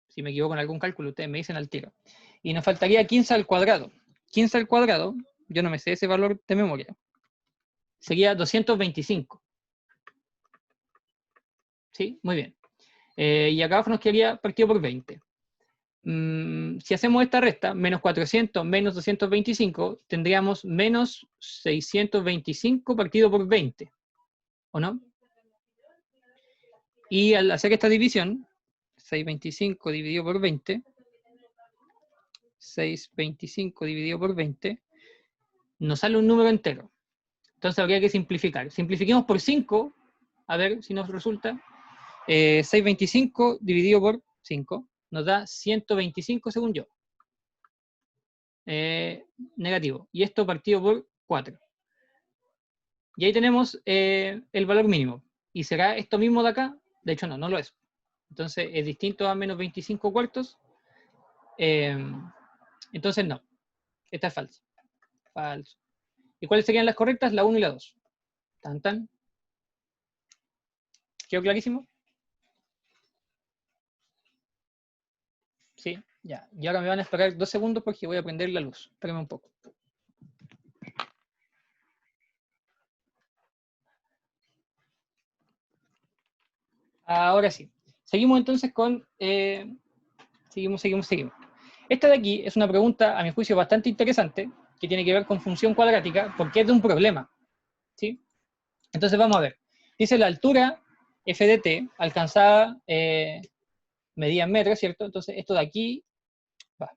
Si me equivoco en algún cálculo, ustedes me dicen al tiro. Y nos faltaría 15 al cuadrado. 15 al cuadrado, yo no me sé ese valor de memoria. Sería 225. ¿Sí? Muy bien. Y acá abajo nos quedaría partido por 20. Si hacemos esta resta, menos 400 menos 225, tendríamos menos 625 partido por 20. ¿O no? Y al hacer esta división, 625 dividido por 20, 625 dividido por 20, nos sale un número entero. Entonces habría que simplificar. Simplifiquemos por 5, a ver si nos resulta. 625 dividido por 5 nos da 125 según yo. Negativo. Y esto partido por 4. Y ahí tenemos el valor mínimo. ¿Y será esto mismo de acá? De hecho no lo es. Entonces es distinto a menos 25 cuartos. Entonces no. Esta es falsa. Falso. ¿Y cuáles serían las correctas? La 1 y la 2. Tan, tan. ¿Quedó clarísimo? Sí, ya. Y ahora me van a esperar 2 segundos porque voy a prender la luz. Espérenme un poco. Ahora sí. Seguimos entonces con... seguimos. Esta de aquí es una pregunta, a mi juicio, bastante interesante, que tiene que ver con función cuadrática, porque es de un problema. ¿Sí? Entonces vamos a ver. Dice la altura f de t alcanzada, medida en metros, ¿cierto? Entonces esto de aquí, va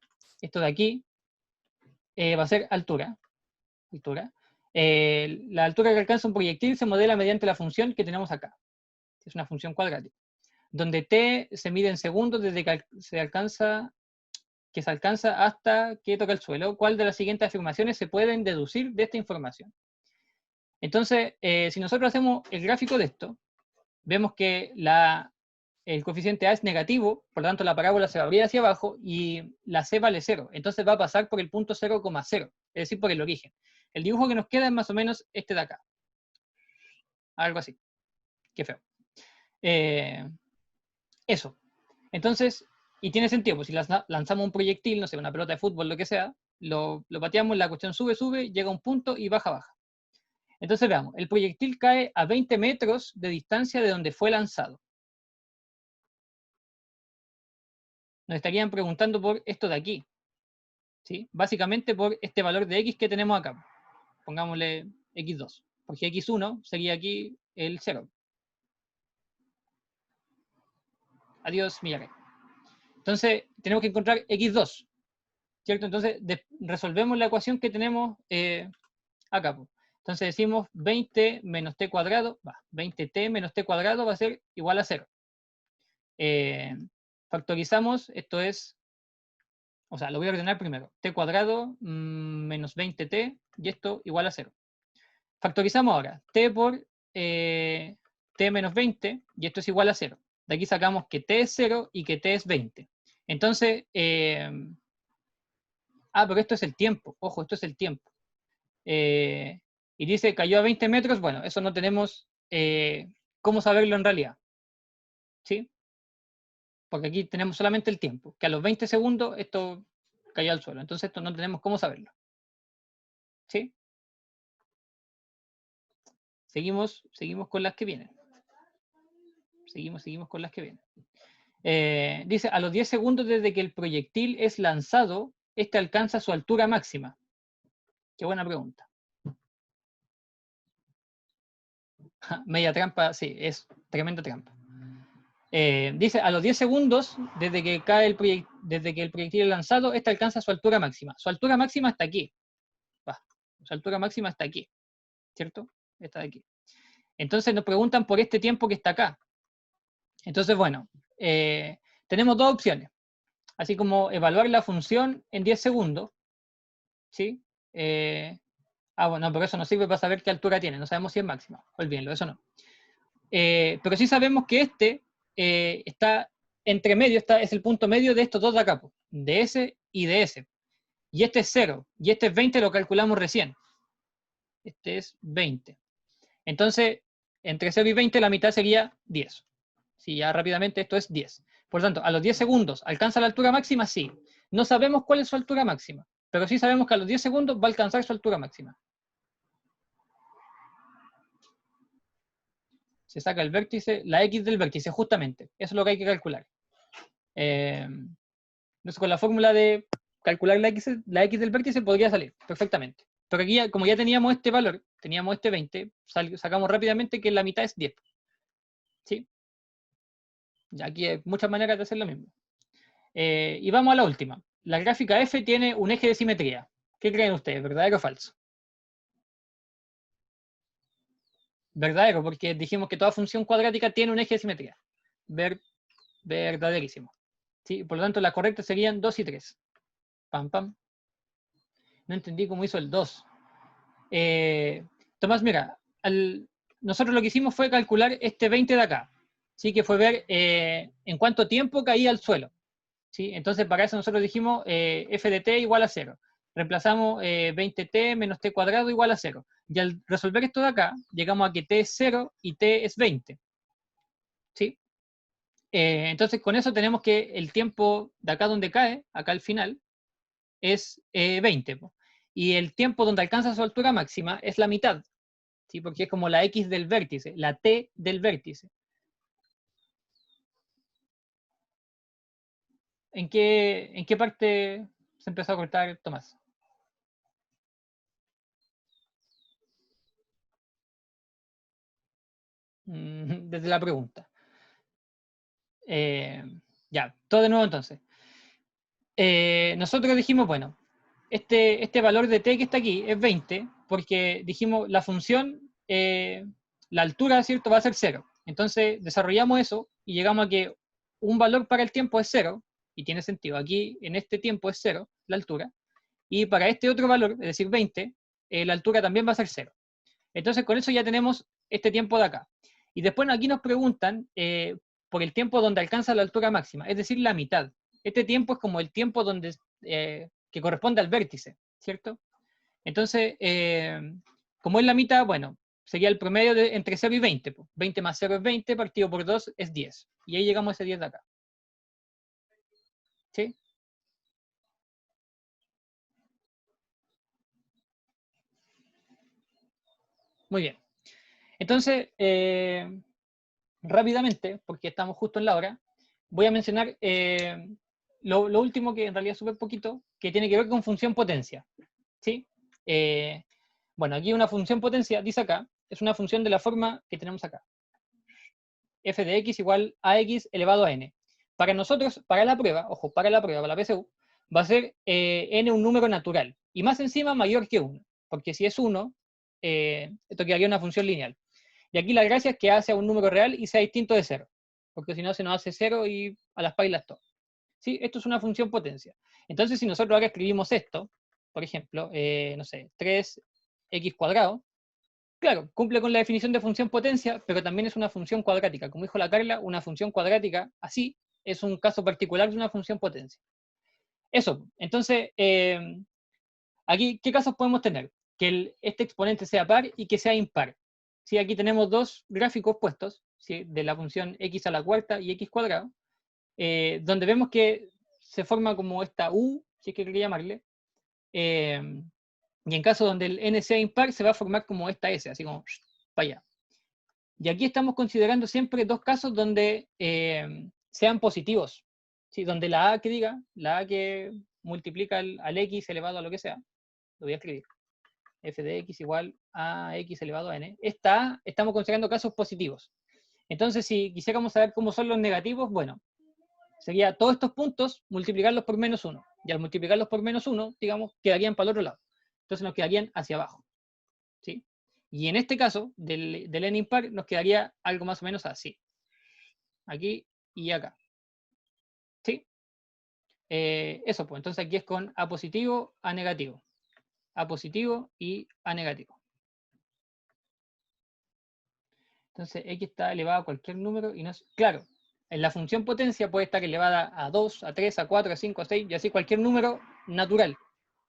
a ser altura. La altura que alcanza un proyectil se modela mediante la función que tenemos acá. Es una función cuadrática. Donde t se mide en segundos desde que se alcanza hasta que toca el suelo. ¿Cuál de las siguientes afirmaciones se pueden deducir de esta información? Entonces, si nosotros hacemos el gráfico de esto, vemos que el coeficiente a es negativo, por lo tanto la parábola se va a abrir hacia abajo y la c vale 0. Entonces va a pasar por el punto 0,0, es decir, por el origen. El dibujo que nos queda es más o menos este de acá. Algo así. Qué feo. Eso. Entonces, y tiene sentido, pues si lanzamos un proyectil, no sé, una pelota de fútbol, lo que sea, lo pateamos, la cuestión sube, llega a un punto y baja. Entonces veamos, el proyectil cae a 20 metros de distancia de donde fue lanzado. Nos estarían preguntando por esto de aquí, ¿sí? Básicamente por este valor de x que tenemos acá. Pongámosle x2, porque x1 sería aquí el 0. Adiós, Miyake. Entonces, tenemos que encontrar x2, ¿cierto? Entonces, resolvemos la ecuación que tenemos acá. Entonces decimos 20 menos t cuadrado, 20t menos t cuadrado va a ser igual a 0. Factorizamos, esto es, o sea, lo voy a ordenar primero. T cuadrado menos 20t, y esto igual a 0. Factorizamos ahora, t por t menos 20, y esto es igual a 0. De aquí sacamos que t es 0 y que t es 20. Entonces, pero esto es el tiempo, ojo, esto es el tiempo. Y dice, cayó a 20 metros, bueno, eso no tenemos cómo saberlo en realidad. ¿Sí? Porque aquí tenemos solamente el tiempo, que a los 20 segundos esto cayó al suelo. Entonces esto no tenemos cómo saberlo. ¿Sí? Seguimos con las que vienen. Seguimos con las que vienen. Dice, a los 10 segundos desde que el proyectil es lanzado, este alcanza su altura máxima. Qué buena pregunta. Media trampa, sí, es tremenda trampa. Dice, a los 10 segundos, desde que el proyectil es lanzado, este alcanza su altura máxima. Su altura máxima está aquí. Su altura máxima está aquí. ¿Cierto? Está de aquí. Entonces nos preguntan por este tiempo que está acá. Entonces, bueno, tenemos dos opciones. Así como evaluar la función en 10 segundos. ¿Sí? Bueno, pero eso no sirve para saber qué altura tiene. No sabemos si es máxima. Olvídenlo, eso no. Pero sí sabemos que este está entre medio, es el punto medio de estos dos de acá, de S y de S. Y este es 0, y este es 20, lo calculamos recién. Este es 20. Entonces, entre 0 y 20 la mitad sería 10. Sí, ya rápidamente esto es 10. Por lo tanto, a los 10 segundos, ¿alcanza la altura máxima? Sí. No sabemos cuál es su altura máxima, pero sí sabemos que a los 10 segundos va a alcanzar su altura máxima. Se saca el vértice, la X del vértice, justamente. Eso es lo que hay que calcular. Entonces, con la fórmula de calcular la X del vértice podría salir perfectamente. Pero aquí, como ya teníamos este valor, teníamos este 20, sacamos rápidamente que la mitad es 10. ¿Sí? Ya aquí hay muchas maneras de hacer lo mismo. Y vamos a la última. La gráfica F tiene un eje de simetría. ¿Qué creen ustedes? ¿Verdadero o falso? Verdadero, porque dijimos que toda función cuadrática tiene un eje de simetría. Verdaderísimo. ¿Sí? Por lo tanto, la correcta serían 2 y 3. Pam, pam. No entendí cómo hizo el 2. Tomás, mira, nosotros lo que hicimos fue calcular este 20 de acá. ¿Sí? Que fue ver en cuánto tiempo caía al suelo. ¿Sí? Entonces, para eso nosotros dijimos f de t igual a 0. Reemplazamos 20t menos t cuadrado igual a 0. Y al resolver esto de acá, llegamos a que t es 0 y t es 20. ¿Sí? Entonces, con eso tenemos que el tiempo de acá donde cae, acá al final, es 20. Y el tiempo donde alcanza su altura máxima es la mitad. ¿Sí? Porque es como la x del vértice, la t del vértice. ¿En qué parte se empezó a cortar, Tomás? Desde la pregunta. Ya, todo de nuevo entonces. Nosotros dijimos, bueno, este valor de t que está aquí es 20, porque dijimos la función, la altura, ¿cierto?, va a ser 0. Entonces desarrollamos eso y llegamos a que un valor para el tiempo es 0, y tiene sentido. Aquí en este tiempo es 0, la altura, y para este otro valor, es decir, 20, la altura también va a ser 0. Entonces con eso ya tenemos este tiempo de acá. Y después aquí nos preguntan por el tiempo donde alcanza la altura máxima, es decir, la mitad. Este tiempo es como el tiempo donde, que corresponde al vértice, ¿cierto? Entonces, como es la mitad, bueno, sería el promedio entre 0 y 20. Po. 20 más 0 es 20, partido por 2 es 10. Y ahí llegamos a ese 10 de acá. ¿Sí? Muy bien. Entonces, rápidamente, porque estamos justo en la hora, voy a mencionar lo último, que en realidad es súper poquito, que tiene que ver con función potencia. ¿Sí? Bueno, aquí una función potencia, dice acá, es una función de la forma que tenemos acá. F de x igual a x elevado a n. Para nosotros, para la prueba, ojo, para la prueba, para la PSU, va a ser n un número natural. Y más encima mayor que 1. Porque si es 1, esto quedaría una función lineal. Y aquí la gracia es que sea un número real y sea distinto de 0. Porque si no se nos hace 0 y a las pailas todo. ¿Sí? Esto es una función potencia. Entonces, si nosotros ahora escribimos esto, por ejemplo, no sé, 3x cuadrado, claro, cumple con la definición de función potencia, pero también es una función cuadrática. Como dijo la Carla, una función cuadrática, así, es un caso particular de una función potencia. Eso, entonces, aquí, ¿qué casos podemos tener? Que este exponente sea par y que sea impar. ¿Sí? Aquí tenemos dos gráficos puestos, ¿sí? De la función x a la cuarta y x cuadrado, donde vemos que se forma como esta u, si es que quería llamarle, y en caso donde el n sea impar, se va a formar como esta s, así como para allá. Y aquí estamos considerando siempre dos casos donde sean positivos, ¿sí? Donde la a que diga, la a que multiplica al x elevado a lo que sea, lo voy a escribir, f de x igual a x elevado a n, estamos considerando casos positivos. Entonces, si quisiéramos saber cómo son los negativos, bueno, sería todos estos puntos multiplicarlos por menos 1. Y al multiplicarlos por menos 1, digamos, quedarían para el otro lado. Entonces nos quedarían hacia abajo. ¿Sí? Y en este caso, del n impar, nos quedaría algo más o menos así. Aquí y acá. ¿Sí? Eso, pues entonces aquí es con a positivo, a negativo. A positivo y a negativo. Entonces x está elevado a cualquier número y no es... Claro, en la función potencia puede estar elevada a 2, a 3, a 4, a 5, a 6, y así cualquier número natural,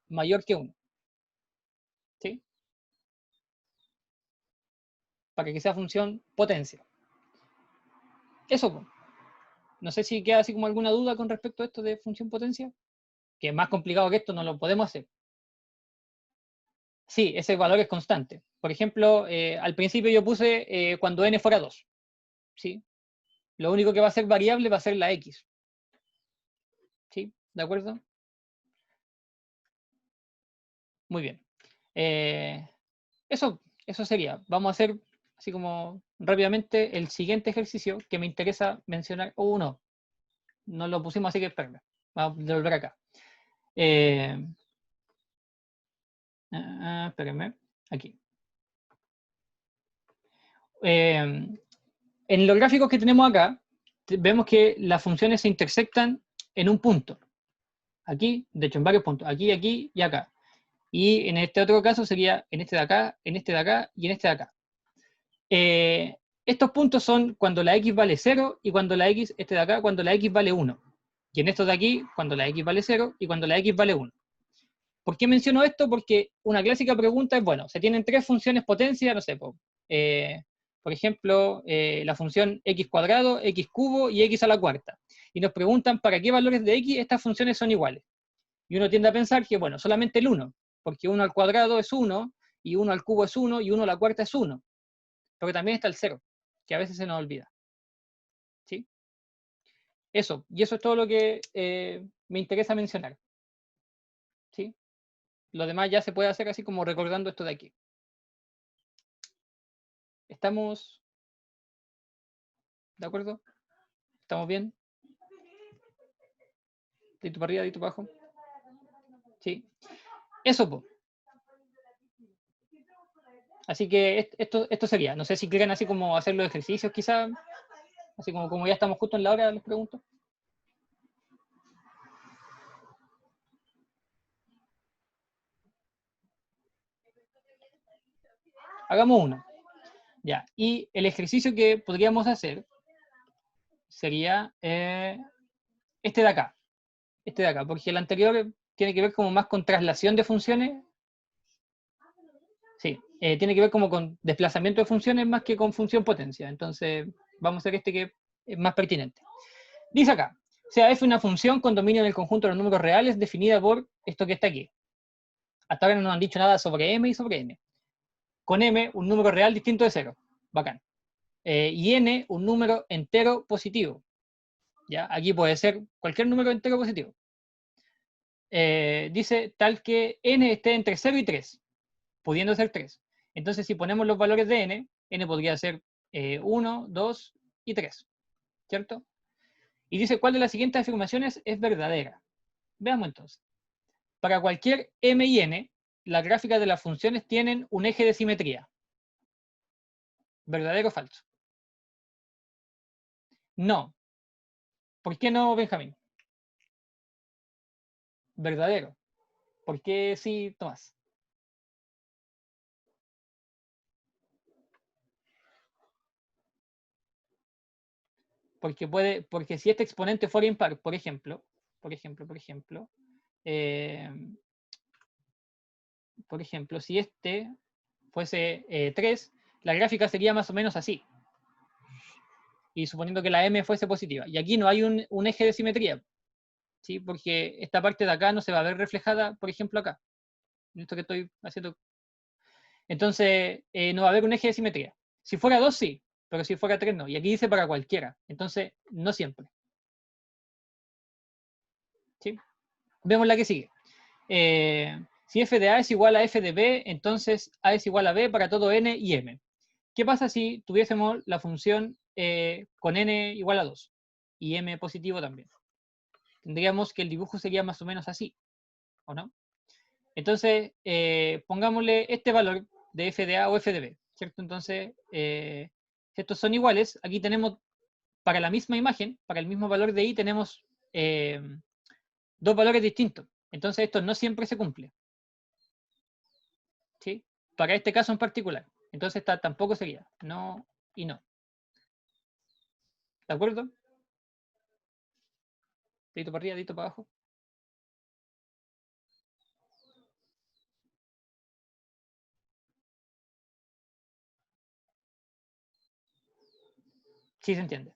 mayor que 1. ¿Sí? Para que sea función potencia. Eso, pues. No sé si queda así como alguna duda con respecto a esto de función potencia, que es más complicado que esto, no lo podemos hacer. Sí, ese valor es constante. Por ejemplo, al principio yo puse cuando n fuera 2. ¿Sí? Lo único que va a ser variable va a ser la x. ¿Sí? ¿De acuerdo? Muy bien. Eso sería. Vamos a hacer así como rápidamente el siguiente ejercicio que me interesa mencionar. No, no lo pusimos, así que espérame. Vamos a devolver acá. Espérenme. Aquí. En los gráficos que tenemos acá, vemos que las funciones se intersectan en un punto. Aquí, de hecho en varios puntos. Aquí, aquí y acá. Y en este otro caso sería en este de acá, en este de acá y en este de acá. Estos puntos son cuando la x vale 0 y cuando la x, este de acá, cuando la x vale 1. Y en estos de aquí, cuando la x vale 0 y cuando la x vale 1. ¿Por qué menciono esto? Porque una clásica pregunta es, bueno, se tienen tres funciones potencia, no sé, por ejemplo, la función x cuadrado, x cubo y x a la cuarta. Y nos preguntan para qué valores de x estas funciones son iguales. Y uno tiende a pensar que, bueno, solamente el 1, porque 1 al cuadrado es 1, y 1 al cubo es 1, y 1 a la cuarta es 1. Pero también está el 0, que a veces se nos olvida. ¿Sí? Eso, y eso es todo lo que me interesa mencionar. ¿Sí? Lo demás ya se puede hacer así como recordando esto de aquí. ¿Estamos de acuerdo? ¿Estamos bien? ¿Dito para arriba, dito para abajo? Sí. Eso, pues. Así que esto sería. No sé si quieren así como hacer los ejercicios quizás. Así como ya estamos justo en la hora, les pregunto. Hagamos uno. Ya. Y el ejercicio que podríamos hacer sería este de acá. Este de acá, porque el anterior tiene que ver como más con traslación de funciones. Sí. tiene que ver como con desplazamiento de funciones más que con función potencia. Entonces, vamos a hacer este que es más pertinente. Dice acá, sea f una función con dominio en el conjunto de los números reales definida por esto que está aquí. Hasta ahora no nos han dicho nada sobre m y sobre n. Con m, un número real distinto de 0. Bacán. Y n, un número entero positivo. ¿Ya? Aquí puede ser cualquier número entero positivo. Dice tal que n esté entre 0 y 3, pudiendo ser 3. Entonces, si ponemos los valores de n podría ser 1, 2 y 3. ¿Cierto? Y dice cuál de las siguientes afirmaciones es verdadera. Veamos entonces. Para cualquier m y n, las gráficas de las funciones tienen un eje de simetría. ¿Verdadero o falso? No. ¿Por qué no, Benjamín? Verdadero. ¿Por qué sí, Tomás? Porque si este exponente fuera impar, por ejemplo, eh, si este fuese 3, la gráfica sería más o menos así. Y suponiendo que la m fuese positiva. Y aquí no hay un eje de simetría, ¿sí? Porque esta parte de acá no se va a ver reflejada, por ejemplo, acá. En esto que estoy haciendo. Entonces, no va a haber un eje de simetría. Si fuera 2, sí, pero si fuera 3, no. Y aquí dice para cualquiera. Entonces, no siempre. ¿Sí? Vemos la que sigue. Si f de A es igual a f de B, entonces A es igual a B para todo n y m. ¿Qué pasa si tuviésemos la función con n igual a 2 y m positivo también? Tendríamos que el dibujo sería más o menos así, ¿o no? Entonces, pongámosle este valor de f de A o f de B, ¿cierto? Entonces, si estos son iguales, aquí tenemos, para la misma imagen, para el mismo valor de I, tenemos dos valores distintos. Entonces, esto no siempre se cumple. ¿Sí? Para este caso en particular. Entonces, esta tampoco sería. No y no. ¿De acuerdo? Dedito para arriba, dedito para abajo. Sí se entiende.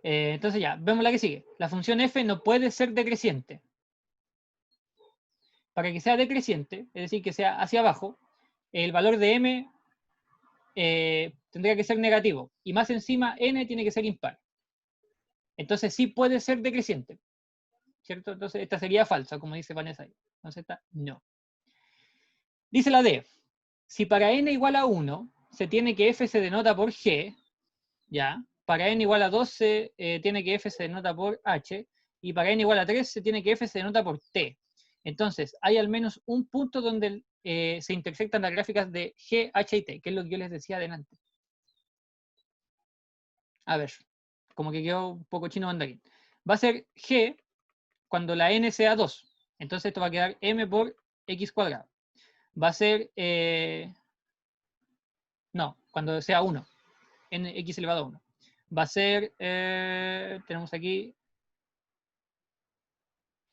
Entonces ya, vemos la que sigue. La función f no puede ser decreciente. Para que sea decreciente, es decir, que sea hacia abajo, el valor de m tendría que ser negativo. Y más encima, n tiene que ser impar. Entonces sí puede ser decreciente. ¿Cierto? Entonces esta sería falsa, como dice Vanessa ahí. Entonces esta no. Dice la D. Si para n igual a 1, se tiene que f se denota por g, ¿ya? Para n igual a 2 se tiene que f se denota por h, y para n igual a 3 se tiene que f se denota por t. Entonces, hay al menos un punto donde se intersectan las gráficas de g, h y t, que es lo que yo les decía adelante. A ver, como que quedó un poco chino mandarín. Va a ser g cuando la n sea 2. Entonces esto va a quedar m por x cuadrado. Va a ser, no, cuando sea 1, n x elevado a 1. Va a ser, tenemos aquí,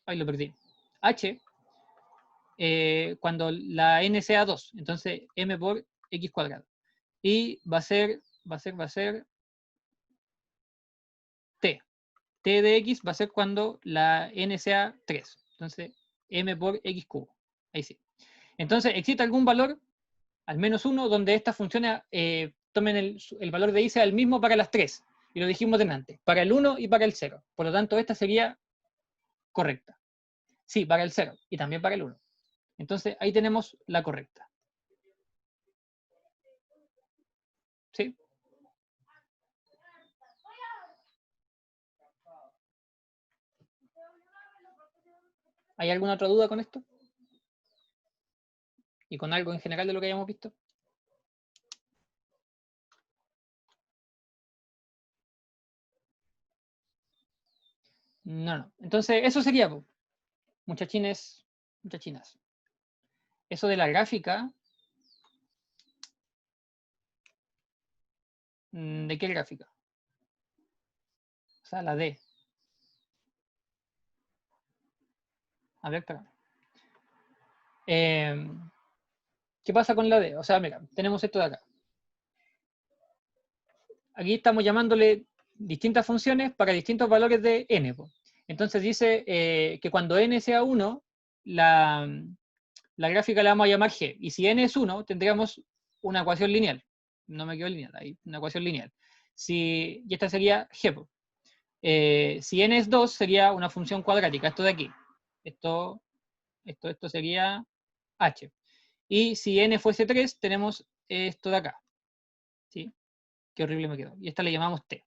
ahí lo perdí, h cuando la n sea 2. Entonces m por x cuadrado. Y va a ser t. T de x va a ser cuando la n sea 3. Entonces, m por x cubo. Ahí sí. Entonces, ¿existe algún valor, al menos uno, donde estas funciones tomen el valor de y sea el mismo para las tres? Y lo dijimos delante, para el 1 y para el 0. Por lo tanto, esta sería correcta. Sí, para el 0 y también para el 1. Entonces, ahí tenemos la correcta. ¿Sí? ¿Hay alguna otra duda con esto? ¿Y con algo en general de lo que hayamos visto? No. Entonces, eso sería, muchachines, muchachinas. Eso de la gráfica. ¿De qué gráfica? O sea, la D. A ver, espérame. ¿Qué pasa con la D? O sea, mira, tenemos esto de acá. Aquí estamos llamándole distintas funciones para distintos valores de n. Entonces dice que cuando n sea 1, la gráfica la vamos a llamar g. Y si n es 1, tendríamos una ecuación lineal. No me quedo lineal, ahí, una ecuación lineal. Y esta sería g. Si n es 2, sería una función cuadrática, esto de aquí. Esto sería h. Y si n fuese 3, tenemos esto de acá. ¿Sí? Qué horrible me quedó. Y esta le llamamos t.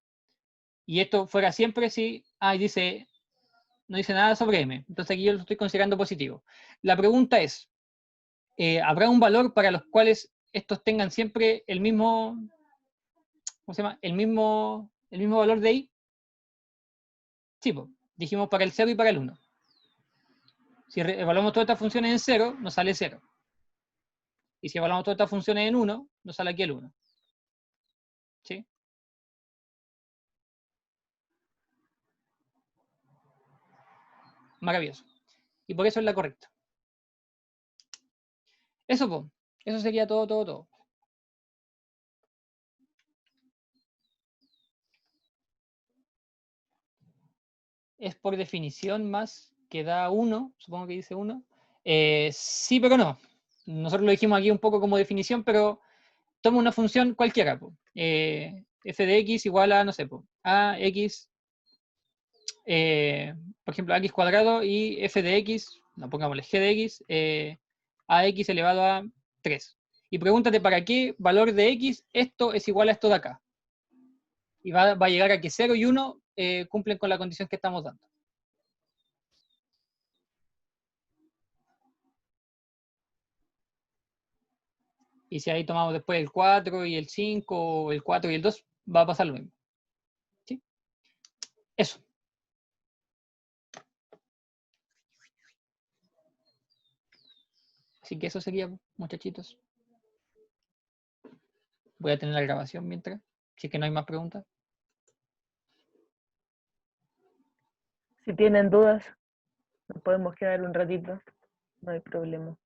Y esto fuera siempre si... dice... No dice nada sobre m. Entonces aquí yo lo estoy considerando positivo. La pregunta es, ¿habrá un valor para los cuales estos tengan siempre el mismo... ¿Cómo se llama? El mismo valor de i. Sí, pues, dijimos para el 0 y para el 1. Si evaluamos todas estas funciones en 0, nos sale 0. Y si evaluamos todas estas funciones en 1, nos sale aquí el 1. ¿Sí? Maravilloso. Y por eso es la correcta. Eso, pues. Eso sería todo. Es por definición más que da 1, supongo que dice 1. Sí, pero no. Nosotros lo dijimos aquí un poco como definición, pero toma una función cualquiera. F de x igual a, no sé, a x, por ejemplo, a x cuadrado y f de x, no pongámosle g de x, a x elevado a 3. Y pregúntate para qué valor de x esto es igual a esto de acá. Y va a llegar a que 0 y 1 cumplen con la condición que estamos dando. Y si ahí tomamos después el 4 y el 5, o el 4 y el 2, va a pasar lo mismo. ¿Sí? Eso. Así que eso sería, muchachitos. Voy a tener la grabación mientras, si es que no hay más preguntas. Si tienen dudas, nos podemos quedar un ratito, no hay problema.